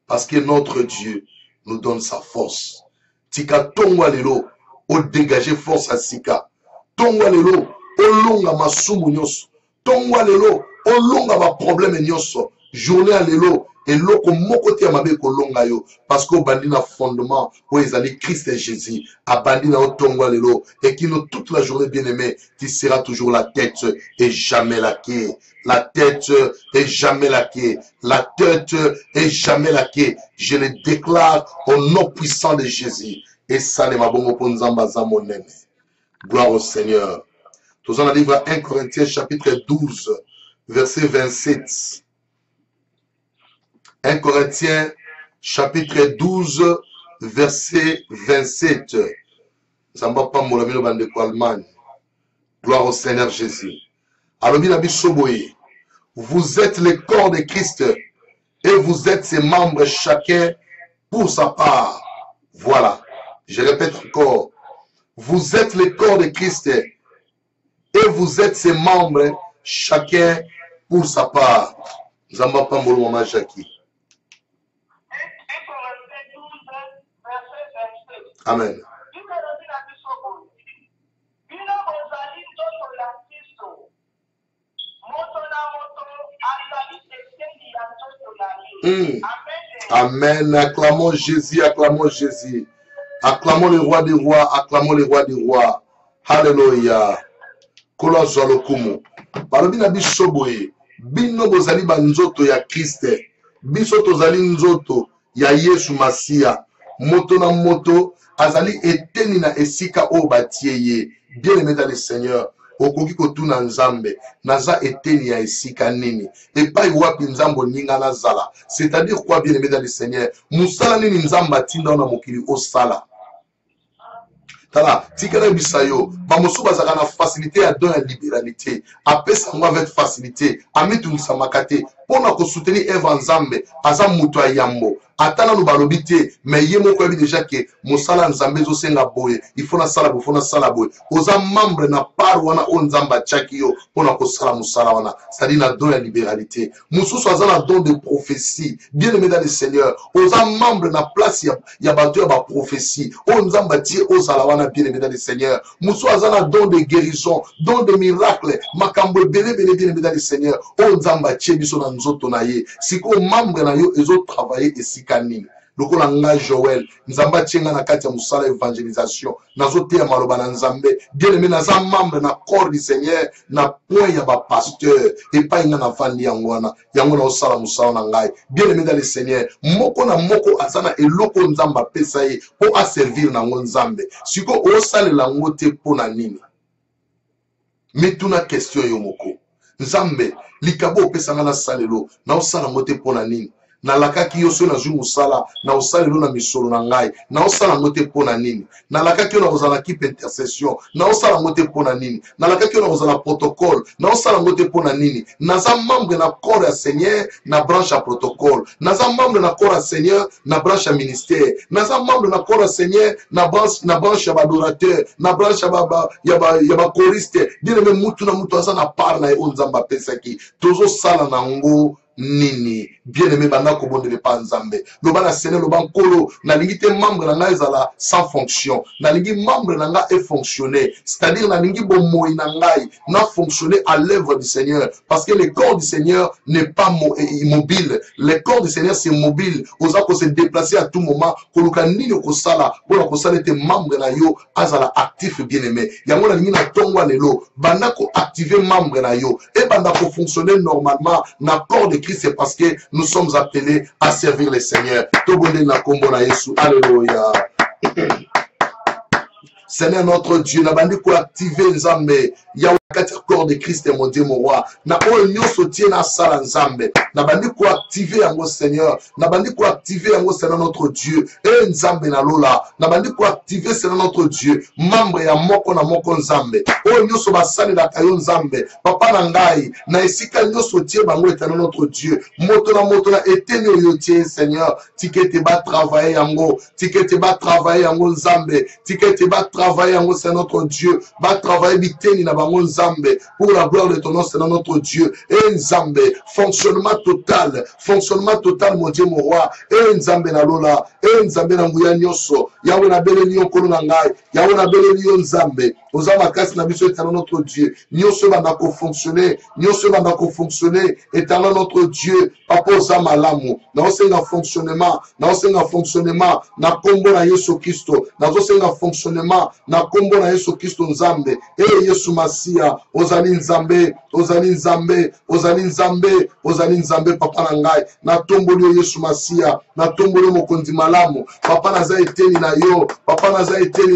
parce que notre Dieu nous donne sa force. Tika tongwa lelo, o dégager force à Sika. Tongwa lelo, o longa masumu nyonso. Tongwa lelo, o longa ba problème nyonso. Journée à lelo, eloko moko te ya mabe kolonga yo parce que obandi na fondement oyo ezali Christ et Jésus abandi na otongwa lelo et kino toute la journée bien aimé tu seras toujours la tête et jamais la queue. La tête et jamais la queue. La tête et jamais la queue. Je le déclare au nom puissant de Jésus. Et ça ne m'a bon pour nous embaser mon aimé. Gloire au Seigneur. Nous dans le livre 1 Corinthiens chapitre 12, verset 27. 1 Corinthiens chapitre 12, verset 27. Zamba pas mon ami de Allemagne. Gloire au Seigneur Jésus. Alors, vous êtes le corps de Christ et vous êtes ses membres chacun pour sa part. Voilà. Je répète encore. Vous êtes le corps de Christ et vous êtes ses membres chacun pour sa part. Zamba pas mon maman Jackie. Amen. Amen. Acclamons Jésus, acclamons Jésus. Acclamons le roi des rois, acclamons le roi des rois. Alléluia. Kola zalokumu. Balobina bisoboye. Bino bozali banzoto ya Christ. Biso tozali nzoto ya Yesu Masia. Moto na moto azali eteni na esika o batieye. Bien aimé dans le Seigneur. Okoki kotuna nzambe naza eteni ya esika nini epai wapi nzambo ninga nazala c'est-à-dire quoi bien aimé dans le Seigneur musala nini nzamba tinda na mokili osala tala tikana bisayo bamosu bazaka na facilité ya don ya libéralité apesa ngo avec facilité amitunisa makate pona ko soutenir Eva nzambe aza muto ya yambo atana no balobi te mais ye moko yebi déjà que mosala nzambe zo senga boye il faut na sala boye oza membre na part wana o nzamba chaki yo pona ko sala musala wana c'est-à-dire na don ya libéralité mususu aza na don de prophétie bien aimé dans le Seigneur oza membre na place ya bato ya ba prophétie o nzamba tie ozala wana bien aimé dans le Seigneur mususu aza na don de guérison don de miracle makambo belé bien aimé dans le Seigneur o nzamba tie biso na nzoto na ye siko membre na yo ezo travailler esikani lokola nga Joël nzamba tienga na kati ya musala évangélisation nazote ya maloba na nzambe bien aimé naza membre na corps du Seigneur na point ya ba pasteur et pas nga na vandi yango na osala musala na ngai bien aimé dans le Seigneur moko na moko azana eloko nzamba pesa ye po a servir na nzambe siko osalela ngo te pona nini mituna question yo moko nzambe likabo pesa nga na salelo na osala ngo te pona nini na lakaki yo so na zwi musala na osalelo na misolo na ngai na osala ngo te pona nini na lakaki yo na kozala kipe intercession na osala ngo te pona nini na lakaki yo na kozala protocole na osala ngo te pona nini naza membre na corps ya Seigneur na branche ya protocole naza membre na corps ya Seigneur na branche ya ministère naza membre na corps ya Seigneur na branche ya badorateur na branche ya ba choriste bien aimé mutu na mutu aza na part na ye nzamba pesaki tozo sala na ngo nini bien aimé banda ko bondele pa nzambe loba na Seigneur loba nkolo na lingi te membre na ngai ezala sans fonction na lingi membre na ngai e fonctionner c'est-à-dire na lingi bomoi na ngai na fonctionner à l'œuvre du Seigneur parce que le corps du Seigneur n'est pas immobile le corps du Seigneur c'est mobile oza ko se déplacer à tout moment koluka nini ko sala bona ko sala te membre na yo azala actif bien aimé yango na lingi na tongwa lelo banda ko activer membre na yo et banda ko fonctionner normalement na corps de c'est parce que nous sommes appelés à servir le Seigneur. Alléluia. Seigneur notre Dieu, n'a pas dit quoi activer Nzambe. Ya wakati corps de Christ mon Dieu mon roi. Na oyo nyoso tie na sala Nzambe. Na bandi ko activer yango Seigneur. Na bandi ko activer yango Seigneur notre Dieu. E Nzambe na lola. Na bandi ko activer Seigneur notre Dieu. Membre ya moko na moko Nzambe. Oyo nyoso basali la kayo Nzambe. Papa na ngai na esika nyoso tie bango Seigneur notre Dieu. Moto na eteni oyo tie Seigneur. Tikete ba travailler yango. Tikete ba travailler yango Nzambe. Tikete ba travailler yango Seigneur notre Dieu. Ba travailler biteni na bango Nzambe. Nzambe, pour la gloire de ton nom, c'est notre Dieu. Et Nzambe, fonctionnement total, mon Dieu, mon roi. Et Nzambe na lola, et Nzambe na nguya nyoso, Yahweh na bele niyo kono na ngai, Yahweh na bele niyo Nzambe, oza makasi na biso éternel notre Dieu, nyonso banda ko fonctionner, éternel notre Dieu, papa oza malamu, na osenga fonctionnement, na kombo na Yesu Kristo, na osenga fonctionnement, na kombo na Yesu Kristo Nzambe, e Yesu Masia, ozali Nzambe, papa na ngai, na tomboli Yesu Masia, na tomboli mokonzi malamu, papa naza eteni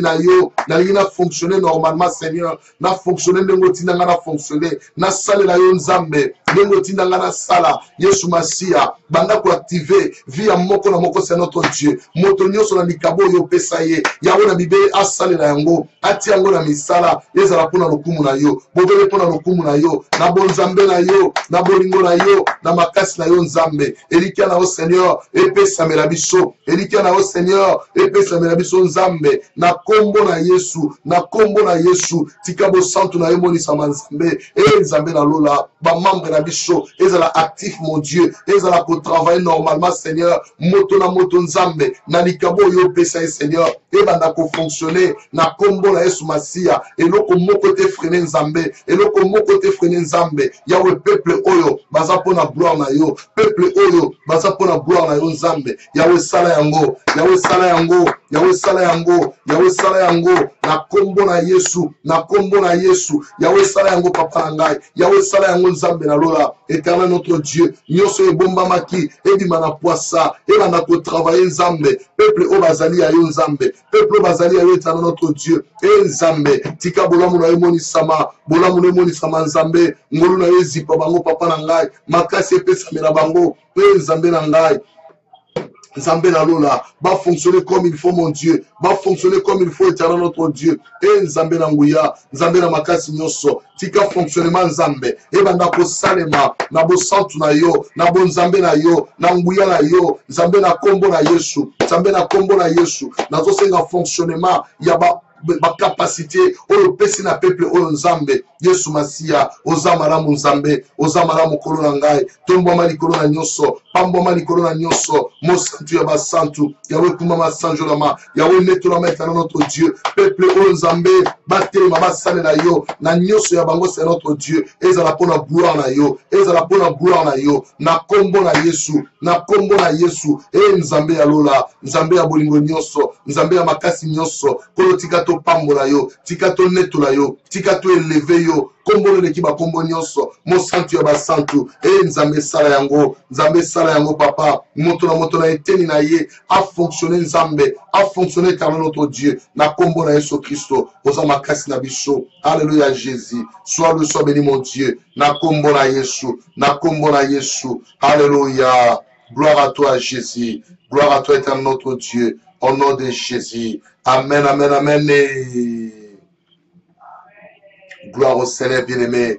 na yo, na lina fonctionner normalement Seigneur, na fonctionner ndengo tindanga na fonctionner, na sale la yo Nzambe, ndengo tindanga na sala, Yesu Masia, banda ko activer, via moko na moko c'est notre Dieu, moto nyonso na likabo yo pesa ye, yawo na bibe asale la yango, ati yango na misala, ezala pona lokumu na yo, bobele pona lokumu na yo, na bonzambe na yo, na bolingo na yo, na makasi na yo Nzambe, elikia na o Seigneur, epesa melabiso, elikia na o Seigneur, epesa melabiso Nzambe, na kombo na Yesu, tikabo santu na yo monisa Nzambe, e Nzambe na lola, ba membre na biso, ezala actif mon Dieu, ezala ko travailler normalement Seigneur, moto na moto Nzambe, na likabo yo pesa Seigneur, e banda ko fonctionner, na kombo na Yesu Masia, eloko moko te freiner Nzambe, Yahweh peuple oyo, baza pona gloire na yo, Nzambe, Yahweh sala yango, na kombo na Yesu, Yahweh sala yango papa na ngai, Yahweh sala yango Nzambe na lola, éternel notre Dieu, nyonso ebomba maki, ebima na poisa, ebanda ko travailler Nzambe, peuple o bazali ya yo Nzambe, éternel notre Dieu, e Nzambe, tika bolamu na emonisama Nzambe, ngolu na yo zipa bango papa na ngai, makasi epesa mela bango, e Nzambe na ngai, Nzambe na lola, va fonctionner comme il faut mon Dieu, éternel notre Dieu, et Nzambe na nguya, Nzambe na makasi nyonso, tika fonctionnement Nzambe, e banda ko salema, na bo santu na yo, na bo Nzambe na yo, na nguya na yo, Nzambe na kombo na Yesu, na zo senga fonctionnement, ya ba capacité oyo pesi na peuple oyo Nzambe, Yesu Masia, oza malamu Nzambe, oza malamu kolo na ngai, tomboma likolo na nyonso, pamboma likolo na nyonso, mosantu ya basantu, Yahweh kumama sanjolama, Yahweh netolama éternel notre Dieu, peuple oyo Nzambe, batelema basale na yo, na nyonso ya bango c'est notre Dieu, ezala pona gloire na yo, na kombo na Yesu, e Nzambe ya lola, Nzambe ya bolingo nyonso, Nzambe ya makasi nyonso, kolo tikato pambola yo, tikato netola yo, tikato eleve yo, kombo leki ba kombo nyonso, mosantu ya basantu, e Nzambe sala yango papa, moto na eteni na ye, a fonctionner Nzambe, a fonctionner car notre Dieu, na kombo na Yesu Christo, oza makasi na biso, alléluia Jésus, sois béni mon Dieu, na kombo na Yesu, alléluia, gloire à toi Jésus, gloire à toi éternel notre Dieu, au nom de Jésus, amen, amen, amen, et gloire au Seigneur bien-aimé,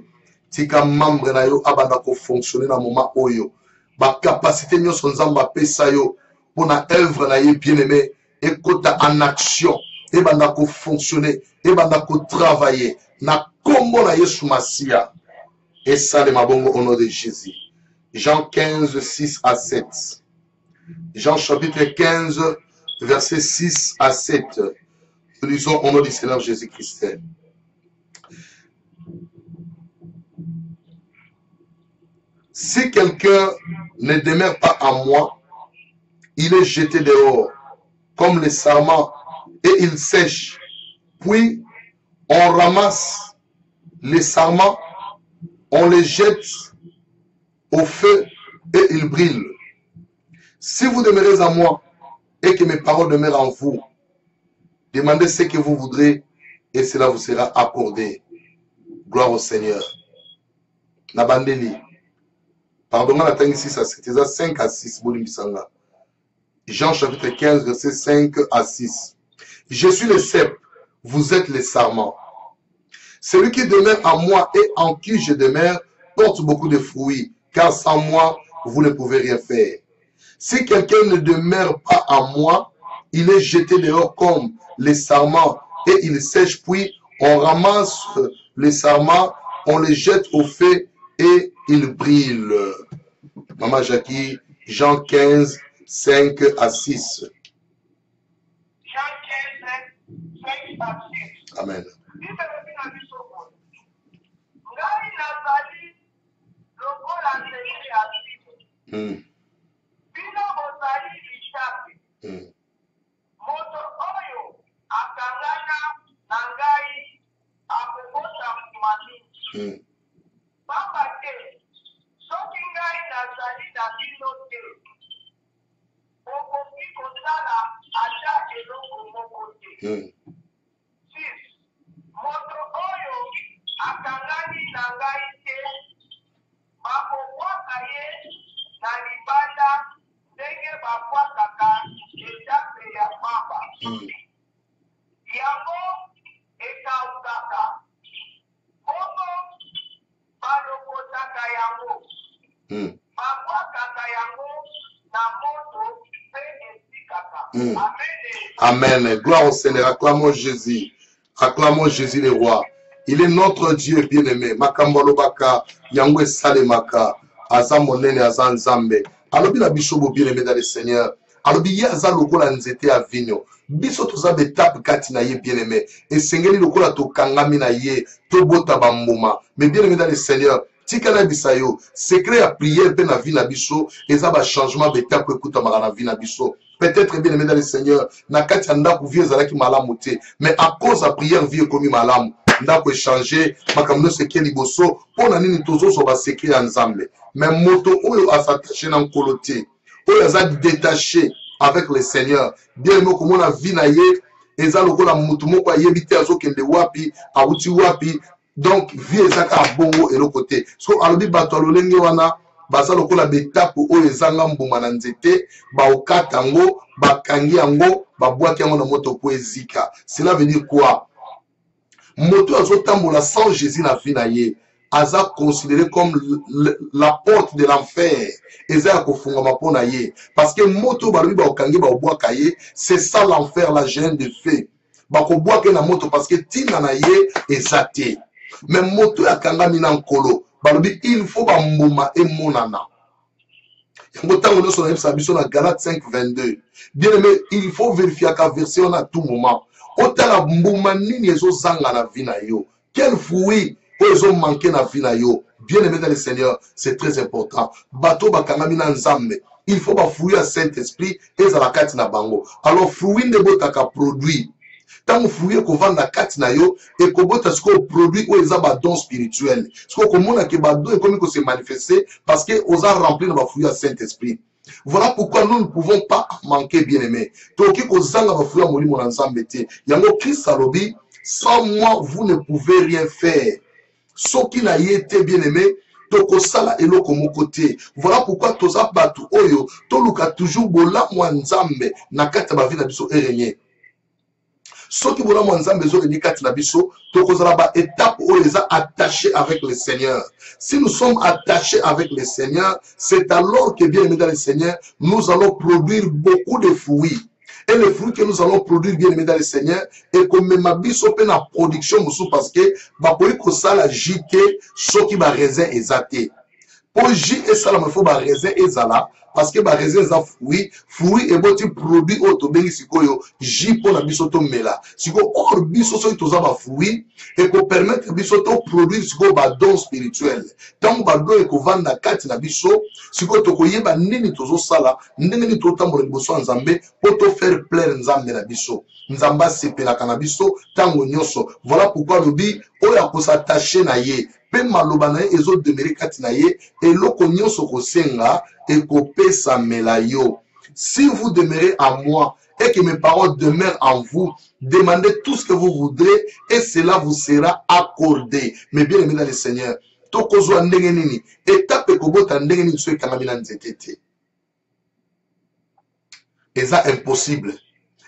tika membre na yo abanda ko fonctionner na moment oyo, ba capacité nyonso Nzambe apesa yo, pour na œuvre na ye bien-aimé, ekota en action, et banda ko fonctionner, et banda ko travailler, na kombo na Yesu Masia, et ça de mabongo au nom de Jésus. Jean 15, 6 à 7. Jean chapitre 15, versets 6 à 7. Nous lisons au nom du Seigneur Jésus-Christ. Si quelqu'un ne demeure pas en moi, il est jeté dehors, comme les sarments, et il sèche. Puis, on ramasse les sarments, on les jette au feu, et ils brûlent. Si vous demeurez en moi, et que mes paroles demeurent en vous, demandez ce que vous voudrez, et cela vous sera accordé. Gloire au Seigneur. Nabandeli. Pardon, on 6 à 7. C'est 5 à 6. Jean chapitre 15, verset 5 à 6. Je suis le cep, vous êtes les sarments. Celui qui demeure en moi et en qui je demeure porte beaucoup de fruits, car sans moi, vous ne pouvez rien faire. Si quelqu'un ne demeure pas en moi, il est jeté dehors comme les sarments et il sèche, puis on ramasse les sarments, on les jette au feu et ils brillent. Maman Jackie, Jean 15, 5 à 6. Jean 15, 5 à 6. Amen. Moto oyo akangana na ngai akobota mami. Pamba te soki ngai nazali na bino te okoki kosala ata eloko moko te. 6. Moto oyo akangani na ngai te bakobwaka ye na libanda ndenge babwakaka etape ya mamba. Yango ekaukaka bongo balokotaka yango babwakaka yango na moto mpe esikaka. Amen. Amen. Gloire au Seigneur. Acclamons Jésus. Acclamons Jésus le roi. Il est notre Dieu bien-aimé. Makambolo baka yangwe salemaka azamonene azanzambe. Alobi na bishobo bien-aimé dans le Seigneur. Alobi ye aza lokola nzete ya vigno. Biso toza betape kati na ye bien-aimé. Esengeli lokola tokangami na ye tobota bambuma. Mais bien-aimé dans le Seigneur, tikana bisayo secret ya prière pe na vie na biso eza ba changement betape ekuta na vie na biso. Peut-être bien aimé dans le Seigneur, na kati ya ndako vie ezalaki malamu te, mais à cause de la prière vie ekomi malamu. Ndako échanger makamno seke liboso pona nini tozo so ba secret ya Nzambe. Mais moto oyo asattaché na nkolo te, oyo aza détaché avec le Seigneur. Bien aimé komona vie na ye eza lokola mutu moko ayebi te azokende wapi, awuti wapi. Donc vie ezaka bongo eloko te. So alobi bato alolenge wana baza lokola betape oyo ezanga mbuma na nzete baokata yango bakangi yango babwaki yango na moto po ezika. Cela veut dire quoi? Moto azotambola sans Jésus na vie na ye aza considéré comme la porte de l'enfer. Eza ya kofungama po na ye parce que moto balobi baokangi baobwaka ye, c'est ça l'enfer, la gêne de feu. Bakobwaka na moto parce que tina na ye eza te. Mais moto akangami na nkolo balobi il faut bambuma emonana. Yango tango nyonso na yebisa biso na Galates 5, 22. Bien aimé, il faut vérifier qu'à verser on a tout moment. Otala mbuma nini ezozanga na vie na yo. Quel fruit ozo manquer na vie na yo. Bien aimé dans le Seigneur, c'est très important. Bato bakangami na Nzambe. Il faut bafouiller à Saint-Esprit et za la kati na bango. Alors fruit ne botaka produit. Tant fouiller ko vanda kati na yo et ko bota ce produit ou eza ba don spirituel. Ce ko mona ke ba don comme ko se manifester parce que osa remplir na ba fouiller à Saint-Esprit. Voilà pourquoi nous ne pouvons pas manquer bien-aimés. Toki ko zanga ba fouiller molimo na Nzambe te. Yango Christ alobi, sans moi vous ne pouvez rien faire. Soki na yete bien-aimé tokosala eloko moko te. Voilà pourquoi toza batu oyo toluka toujours bola mwa Nzambe na kati ba vie na biso erenye. Soki bola mwa Nzambe zo renye kati na biso tokozala ba étape oyo eza attaché avec le Seigneur. Si nous sommes attachés avec le Seigneur, c'est alors que bien aimé dans le Seigneur, nous allons produire beaucoup de fruits. Et les fruits que nous allons produire bien aimé dans le Seigneur, et comme même biso pe na production musu parce que ba poi ko sala jité soki ba raisin ezate. Pour J et ça il faut ba raisin ezala parce que ba raisin za fruit et boti produit auto bengi sikoyo J pour la biso to mela. Siko or biso so to za ba fruit et ko permettre biso to produire siko ba don spirituel. Tant ba do e ko vanda kati na biso siko to ko yeba nini tozo sala ndenge ni to tambola liboso Nzambe pour to faire plaire Nzambe na biso. Nzamba sepela kana biso tango nyoso. Voilà pourquoi lobi oya ko s'attacher na ye. Pe maloba na ye ezo demeurer kati na ye eloko nyonso ko senga et ko pesa melayo. Si vous demeurez en moi et que mes paroles demeurent en vous, demandez tout ce que vous voudrez et cela vous sera accordé. Mais bien aimé dans le Seigneur, tokozwa ndenge nini étape kobota ndenge nini so ekangami na nzete te. Eza impossible.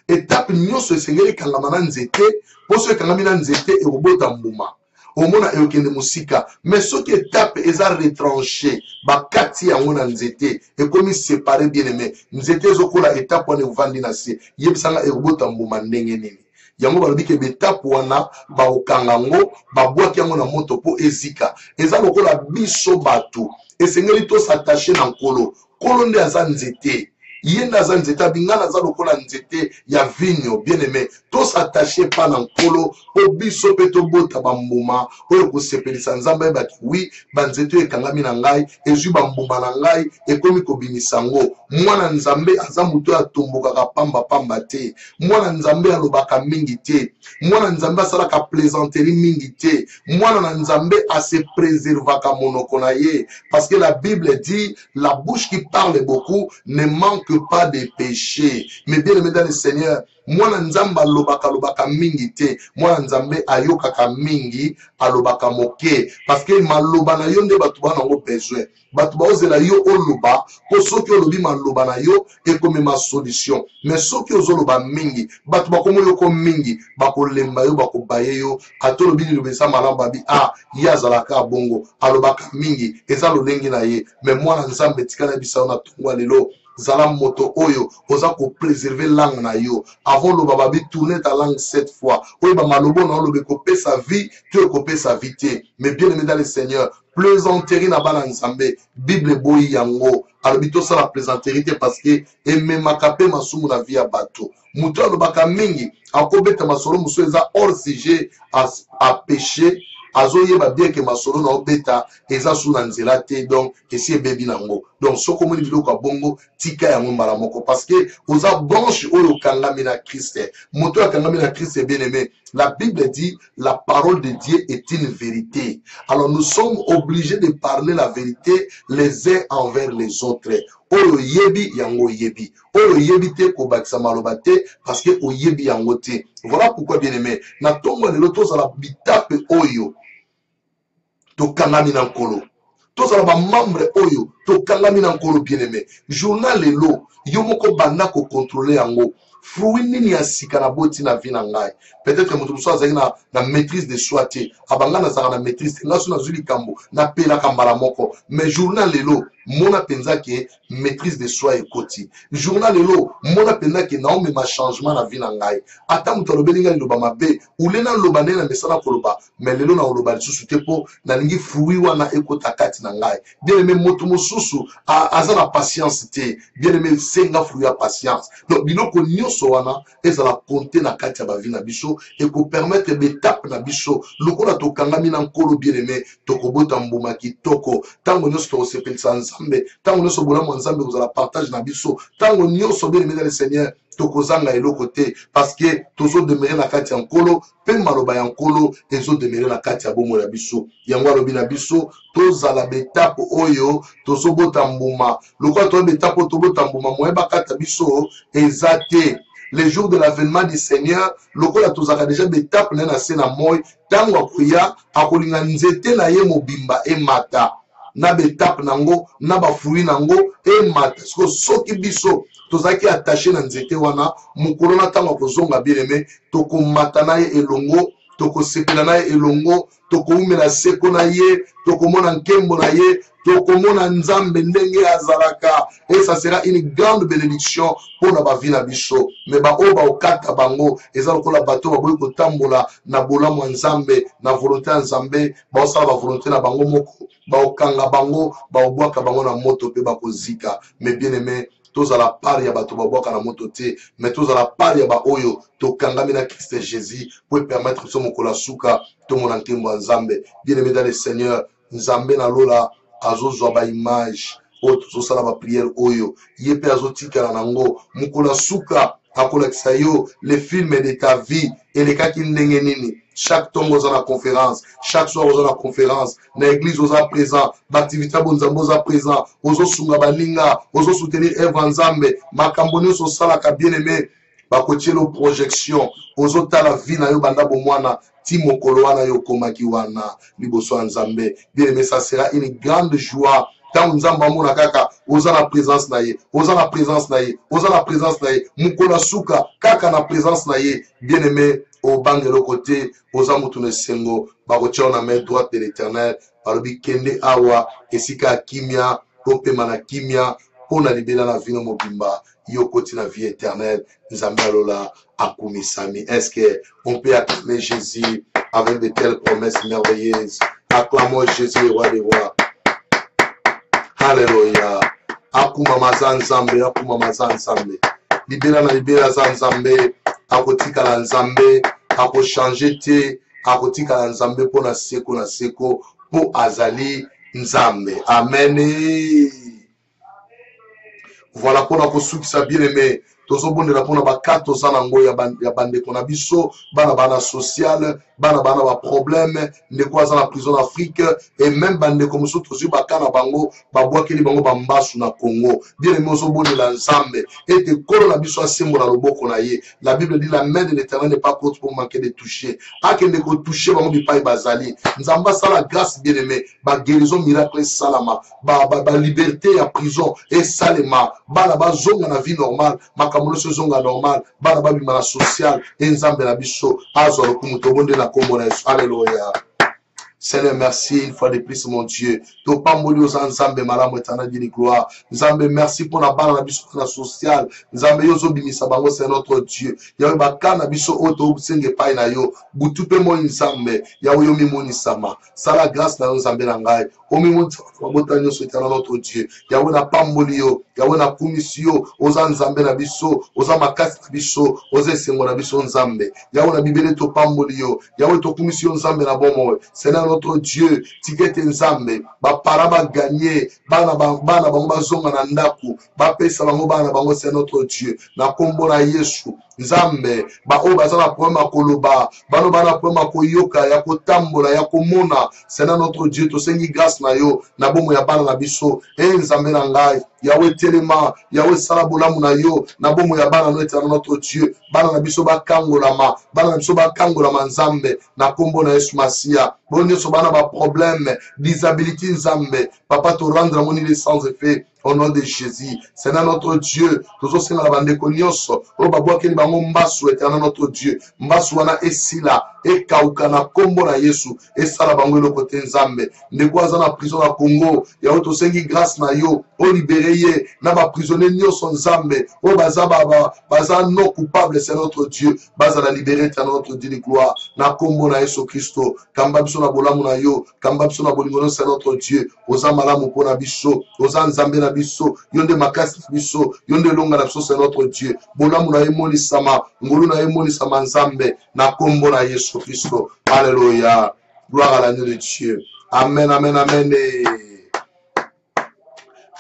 Étape nyonso esengeli ekangama na nzete po so ekangami na nzete ekobota mbuma. Omona eokende musika mais ce qui étape eza retranché bakati yango na nzete ekomi séparé bien aimé nzete ezokola étape wana evandi na se yebisanga ekobota mbuma ndenge nini. yango balobi ke betape wana baokanga yango babwaki yango na moto mpo ezika eza lokola biso bato esengeli tosatache na nkolo nkolo nde aza nzete ye nde aza nzete abingana aza lokola nzete ya vigno bien aimé tosatache pa na nkolo po biso mpe tobota bambuma oyo kosepelisa nzambe ayebaki wi banzete oyo ekangami na ngai ezwi bambuma na ngai ekomi kobimisa yango mwana nzambe aza moto oyo atombokaka pambapamba te mwana nzambe alobaka mingi te mwana nzambe asalaka plaisanterie mingi te mwana na nzambe ase préservaka monoko na ye parce que la Bible dit la bouche qui parle beaucoup ne manque pas de péché mais bien aimé dans le Seigneur mwana nzambe alobaka mingi te mwana nzambe ayokaka mingi alobaka moke parce que maloba na yo nde bato bana ngo besoin bato baozela yo oloba po soki olobi maloba na yo ekomema solution mais soki ozoloba mingi bato bakomo yoko mingi bakolemba yo bakobaye yo atolobi liloba esa malamu babi ye azalaka bongo alobaka mingi eza lolengi na ye mais mwana nzambe tikala bisa yo na tongwa lelo zala moto oyo oza ko préserver langue na yo avant loba babi tourner ta langue 7 fois oyo ba malobo na lobe ko pesa vie tu ko pesa vie mais bien aimé dans le Seigneur plaisanterie na bana nzambe Bible boyi yango alobi to sala plaisanterie parce que ememaka pe masumu na vie ya bato muto alobaka mingi akobeta masolo muso eza hors sujet à péché azoyeba bien que masolo na obeta eza sous na nzela te donc esi ebebi nango donc soko moni biloko ya bongo tika yango mbala moko parce que oza branche oyo okangami na Christ moto akangami na Christ bien aimé la Bible dit la parole de Dieu est une vérité alors nous sommes obligés de parler la vérité les uns envers les autres oyo yebi yango yebi oyo yebi te kobakisa maloba te parce que oyebi yango te voilà pourquoi bien aimé na tongo lelo tozala bitape oyo tokangami na nkolo tozala bamembre oyo tokangami na nkolo bien aimé journal lelo yo moko banda kokontrole yango fruit nini ya sika na boti na vie na ngai peut-être moto mosusu azalaki na maîtrise de soi te abanga nazalaka na maîtrise te nga so nazwi likambo napelaka mbala moko mais journal lelo mona mpenza ke maîtrise de soi ekoti journal lelo mona mpenza ke naomema changement na vie na ngai ata moto alobeli ngai liloba mabe ule na loba ndenge na mesana koloba mais lelo na oloba lisusu te mpo nalingi fruit wana ekota kati na ngai bien aimé moto mosusu aza na patience te bien aimé senga fruit ya patience donc biloko nyonso wana ezala konte na kati ya bavi na biso ekopermettre betape na biso lokola tokangami na nkolo bien aimé tokobota mbuma kitoko ntango nyonso tokosepelisa nzambe ntango nyonso bolamu ya nzambe kozala partage na biso ntango nyonso bien aimé dans le Seigneur tokozanga eloko te parce que tozodemere na kati ya nkolo mpe maloba ya nkolo ezodemere na kati ya bomoi na biso yango alobi na biso tozala betape oyo tozobota mbuma lokola toza betape oyo tobota mbuma moyeba kati ya biso eza te les jours de l'avènement du Seigneur lokola tozaka déjà betape na ye na se na moi ntango akoya akolinga nzete na ye mobimba emata na betape nango na bafruit nango emata soki biso tozalaki attaché na nzete wana mokolo na ntango akozonga bien aimé tokomata na ye elongo tokosepela na ye elongo tokoumela seko na ye tokomona nkembo na ye tokomona nzambe ndenge azalaka et ça sera une grande bénédiction pour na bavi na biso mais baoyo baokata bango eza lokola bato baboyi kotambola na bolamu ya nzambe na volonté ya nzambe baosala bavolonté na bango moko baokanga bango baobwaka bango na moto mpe bakozika mais bien aimé tozala part ya bato babwaka na moto te mais tozala part ya baoyo tokangami na Christ Jésus pour permettre biso mokolo ya suka tomona nkembo ya nzambe bien aimé dans le Seigneur nzambe na lola azozwa baimage oyo tozosala bapriere oyo ye mpe azotikala nango mokolo ya suka akolakisa yo le film de ta vie elekaki ndenge nini chaque ntongo oza na conférence chaque soir oza na conférence na église oza présent baactivité ya bonzambe oza présent ozosunga baninga ozosoutenir œuvre nzambe makambo nyonso osalaka bien aimé bakotielo projection ozotala vie na yo banda bomwana ti mokolo wana yo okomaki wana liboso ya nzambe bien aimé ça sera une grande joie ntango nzambe amona kaka oza na présence na ye oza na présence na ye oza na présence na ye mokolo ya suka kaka na présence na ye bien aimé obanga eloko te oza motu na esengo bakotia na main droite de l'éternel balobi kende awa esika ya kimia kopema na kimia pona libela na vino mobimba yo koti na vie éternelle nzambe alola akumisami. Est-ce que on peut acclamer Jésus avec de telles promesses merveilleuses? Acclamons Jésus le roi des rois. Alléluia. Akuma mazanzambe, akuma mazanzambe. Libela na libela zanzambe, akotika la nzambe, ako changer te, akotika la nzambe pona seko na seko, po azali nzambe. Amen. Voilà pona kosukisa bien aimé. Tozobondela pona bakato zanango ya bandeko na biso, bana social, bana ba problème, ndeko aza na prison d'Afrique, et même bandeko musu tozu bakana bango, babwakeli bango bambasu na Congo. Bien aimé ozobondela nzambe, et te kolo na biso asembo na loboko na ye. La Bible dit la main de l'Éternel n'est pas courte pour manquer de toucher. Akende ko toucher bango bipai bazali. Nzamba sala grâce bien aimé, ba guérison miracle salama, ba liberté à prison et salema, bana ba zonga na vie normale. Makamolo zonga normal, bana babima na social, enzambe na biso, azo lokumu bonde na kombo na Yesu. Alléluia. Seigneur, merci une fois de plus, mon Dieu. To pamboli aux Nzambe malamu etana dili gloire. Nzambe, merci pour la bana na biso na social. Nzambe yozo bimisa bango, c'est notre Dieu. Yawe bakana biso oto ubsenge pai na yo. Butupe mo Nzambe, yawe yomi moni sama. Sala grâce na Nzambe na ngai. Omi monti mabota nyoso etana notre Dieu. Yawe na pamboli yo, yawe na kumisi yo, oza Nzambe na biso, oza makasi na biso, oza esengo na biso Nzambe. Yawe na bibele to pamboli yo, yawe to kumisi yo Nzambe na bomo. Seigneur notre Dieu, tikete Nzambe, ba para ba gagner, bana bango bazonga na ndaku, ba pesa bango bana bango, c'est notre Dieu. Na kombo na Yesu, Nzambe, ba o bazana problème koloba, bano bana problème koyoka, ya kotambola, ya komona, c'est notre Dieu, to sengi grâce na yo, na bomo ya bana na biso, Nzambe na ngai, yawe telema, yawe sala bolamu na yo, na bomo ya bana no etana notre Dieu, bana na biso ba kangolama, bana na biso ba kangolama Nzambe, na kombo na Yesu Masia, bonne so bana ba problème, disabilité Nzambe, papa to rendre mon île sans effet. Au nom de Jésus, c'est notre Dieu. Toujours c'est la bande konyoso. O babwa keli bango mbasu etana notre Dieu. Mbasu wana esila e kauka na kombo na Yesu. E sala bango lo kote Nzambe. Ndeko aza na prison na Congo. Ya oto sengi grâce na yo. O libéré ye na ba prisonnier nyoso Nzambe. O baza non coupable, c'est notre Dieu. Baza la libéré etana notre Dieu de gloire. Na kombo na Yesu Christo. Kamba biso na bolamu na yo. Kamba biso na bolingono, c'est notre Dieu. Oza malamu pona biso. Oza Nzambe na biso, yonde makasi biso, yonde longa na biso, c'est notre Dieu. Bolamu na emoni sama, ngolu na emoni sama Nzambe, na kombo na Yesu Christo. Alléluia. Gloire à l'agneau de Dieu. Amen, amen, amen.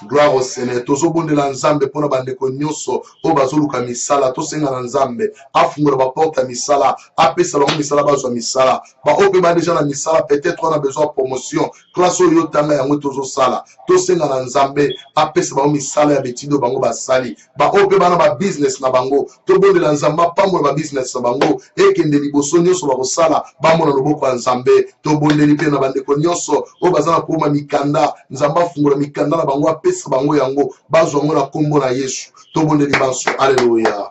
Gloire au Seigneur. Tozo bonde la Nzambe pona bandeko nyoso o bazoluka misala to senga na Nzambe afungula ba porte misala apesa ba misala bazwa misala ba ope ba déjà na misala peut-être on a besoin de promotion classe yo tanga yango tozo sala to senga na Nzambe apesa ba misala ya betido bango basali ba ope bana ba business na bango to bonde la Nzambe pambo ba business na bango ekende liboso nyoso ba kosala ba mona loboko ya Nzambe to bonde lipe na bandeko nyoso o bazana poma mikanda Nzambe afungula mikanda na bango pesa bango yango bazongo na kombo na Yesu to bonde libanso. Alléluia.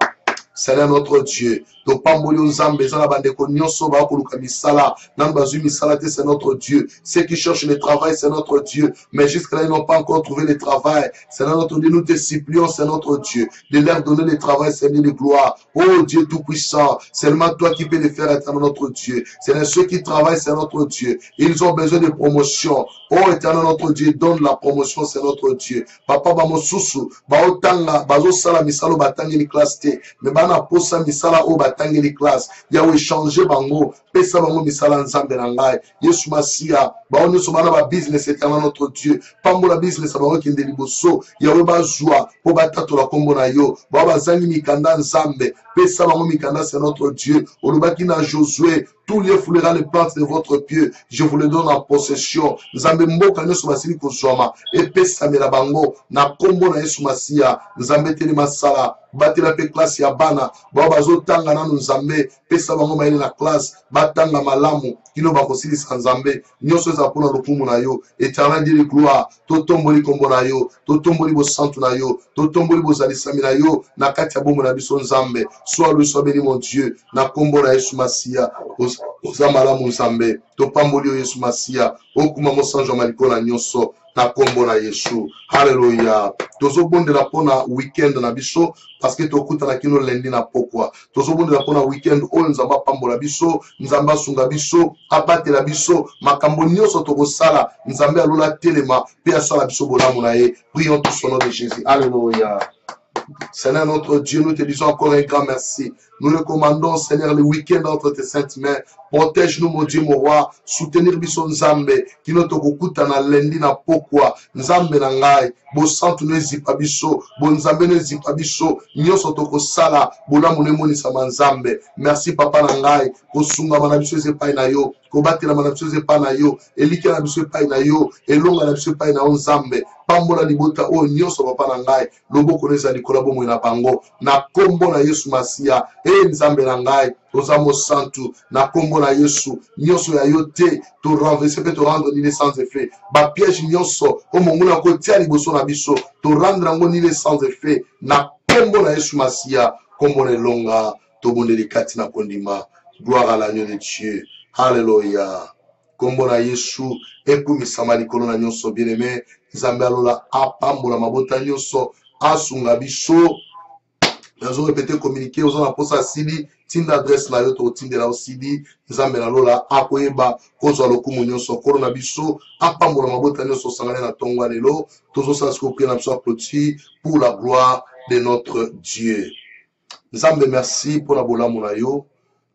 Seigneur notre Dieu, to pamboli Nzambe za na bandeko nyonso ba koluka misala nan bazu misala te, c'est notre Dieu. Ceux qui cherchent le travail, c'est notre Dieu, mais jusqu'à là ils n'ont pas encore trouvé le travail. C'est notre Dieu, nous te supplions, c'est notre Dieu, de leur donner le travail, Seigneur de gloire. Oh Dieu tout puissant, seulement toi qui peux le faire, éternel notre Dieu. C'est ceux qui travaillent, c'est notre Dieu. Ils ont besoin de promotion. Oh éternel notre Dieu, donne la promotion, c'est notre Dieu. Papa ba mosusu ba otanga bazo sala misalo batangi ni classe te, mais bana posa misala o batangi ni classe. Yawe changer bango, pesa bango misala Nzambe na ngai. Yesu Masia, ba oni so bana ba business éternel notre Dieu. Pambo la business ba okende liboso, yawe ba joie po batato la kombo na yo. Ba bazangi mikanda Nzambe, pesa bango mikanda, c'est notre Dieu. Olobaki na Josué, tous les foulera les plantes de votre pied, je vous les donne en possession. Nzambe mboka nyoso basili kozwama epesa mela bango na kombo na Yesu Masia. Nzambe teli masala batela pe classe ya bana ba bazotanga nanu Nzambe pesa bango maile na classe batanga malamu kino bakosilisa Nzambe nyoso za pona lokumu na yo. Éternel Dieu de gloire, totomboli kombo na yo, totomboli bo santu na yo, totomboli bo zalisami na yo na kati ya bomo na biso Nzambe. Sois le soit béni mon Dieu na kombo na Yesu Masia. oza malamu nzambe topamboli yo yesu masiya okuma mosanjo maliko na nyonso na kombo na yesu haleluya tozobondela mpona weekend na biso parce que tokutana kino lendi na pokwa tozobondela mpona weekend oyo nzambe apambola biso nzambe asunga biso abatela biso makambo nyonso tokosala nzambe alola telema mpe asala biso bolamu na ye prions tous au nom de Jésus alléluia. Seigneur notre Dieu, nous te disons encore un grand merci. Nous recommandons, Seigneur, le week-end entre tes saintes mains. Protège-nous, mon Dieu, mon roi. Soutenir biso Nzambe. Kino tokokuta na lendi na pokwa. Nzambe na ngai. Bo santu no ezipa biso. Bo Nzambe no ezipa biso. Nyonso tokosala. Bolamu no emonisama Nzambe. Merci, papa na ngai. Kosunga na biso ezepai na yo. Kobatela na biso ezepai na yo. Elika na biso epai na yo. Elonga na biso epai na yo Nzambe. Pambola libota o nyonso papa na ngai. Loboko no ezali kola bomoi na bango. Na kombo na Yesu Masiya. Nzambe na ngai. Oza mosantu. Na kombo na Yesu. Nyonso ya yo te. To renverser pe to rendre nile sans effet. Ba piège nyonso. O monguna kotia liboso na biso. To rendre yango nile sans effet. Na kombo na Yesu Masiya. Kombo na elonga. To bondeli kati na kondima. Gloire à l'agneau de Dieu. Alléluia. Kombo na Yesu. Ekumisama likolo na nyonso bien-aimé. Nzambe alola apambola mabota nyonso asunga biso nazo répéter communiquer ozo na posa sidi tinda adresse na yo to tindela osidi Nzambe alola akoyeba kozwa lokumu nyonso kolo na biso apambola mabota nyonso sangane na tongo lelo tozo sa skopia na biso aplaudir pour la gloire de notre Dieu. Nzambe merci pour la bolamu na yo,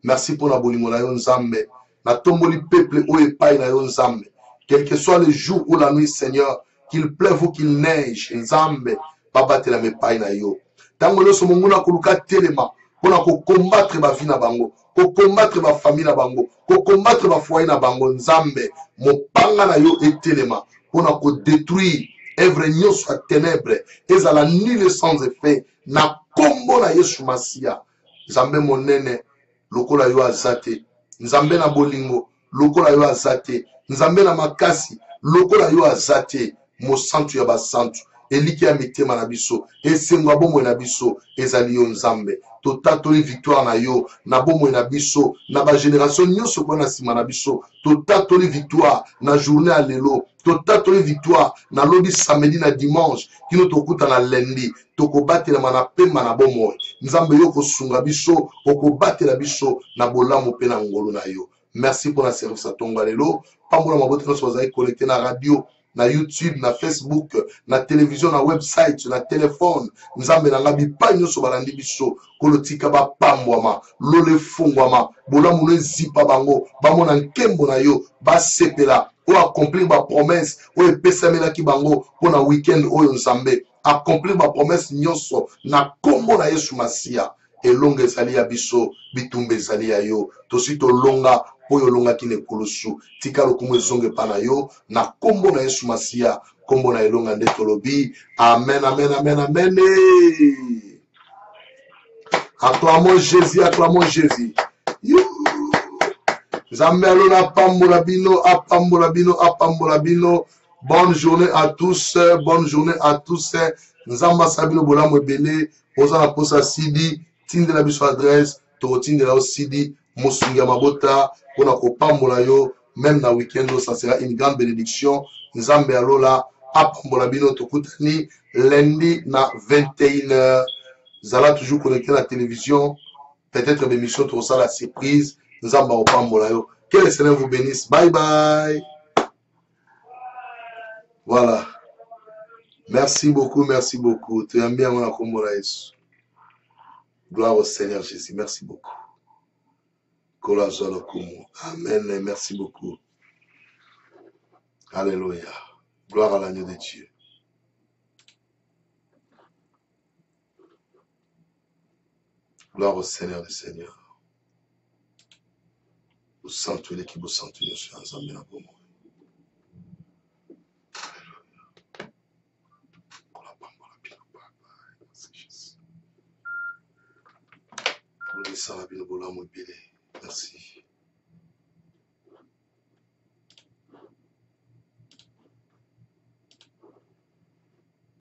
merci pour la bolingo na yo Nzambe na tomboli peuple o epai na yo Nzambe, quel que soit le jour ou la nuit Seigneur, qu'il pleuve ou qu'il neige, Nzambe, babatela mepai na yo. Tango nyonso monguna koluka telema, pona ko combattre ba vie na bango, ko combattre ba famille na bango, ko combattre ba foyer na bango, Nzambe, mopanga na yo etelema, pona ko détruire œuvre nyonso ya ténèbres, ezala nul sans effet, na kombo na Yesu Masiya. Nzambe monene, lokola yo azate, Nzambe na bolingo, lokola yo azate, Nzambe na makasi, lokola yo azate, mosantu ya basantu eliki ya mitema na biso esengo bomoi na biso ezali yo Nzambe totatoli victoire na yo na bomoi na biso na ba génération nyonso kwa na sima na biso totatoli victoire na journée à lelo totatoli victoire na lobi samedi na dimanche kino tokuta na lundi tokobatela na pemba na bomoi Nzambe yo kosunga biso okobatela biso na bolamu pe na ngolo na yo. Merci pour la service à tonga lelo pambola mabote nyonso bazali connecté na radio na YouTube, na Facebook, na télévision, na website, na téléphone. Nzambe na ngabi pa nyonso balandi biso kolotika ba pambwama lole fungwama bola muno zipa bango bamona nkembo na yo basepela o accomplir ba promesse o epesamela ki bango pona weekend oyo Nzambe accomplir ba promesse nyonso na kombo na Yesu Masiya elonga ezali ya biso bitumba ezali ya yo tosi tolonga oyo olongaki na ekulusu tika lokumu ezonge pa na yo na kombo na Yesu Masiya kombo na elonga nde tolobi amen amen amen amen. Acclamons Jésus, acclamons Jésus. Nzambe alola apambola bino apambola bino apambola bino. Bonne journée à tous, bonne journée à tous. Nzamba sabino bolamu ebele oza na posa sidi tindela biso adresse to tindela o sidi mosungia mabota pona kopambola yo même na weekend ça sera une grande bénédiction. Nzambe alola apambola bino tokutani lundi na 21h. Zala toujours connecté à la télévision, peut-être l'émission tout ça la surprise. Nzamba opambola yo. Que le Seigneur vous bénisse. Bye bye. Voilà. Merci beaucoup, merci beaucoup. Tu aimes bien mon akombola Yesu. Gloire au Seigneur Jésus. Merci beaucoup. Amen. Merci beaucoup. Alléluia. Gloire à l'agneau de Dieu. Gloire au Seigneur des Seigneurs. Vous sentez l'équipe, vous sentez le Seigneur. Alléluia.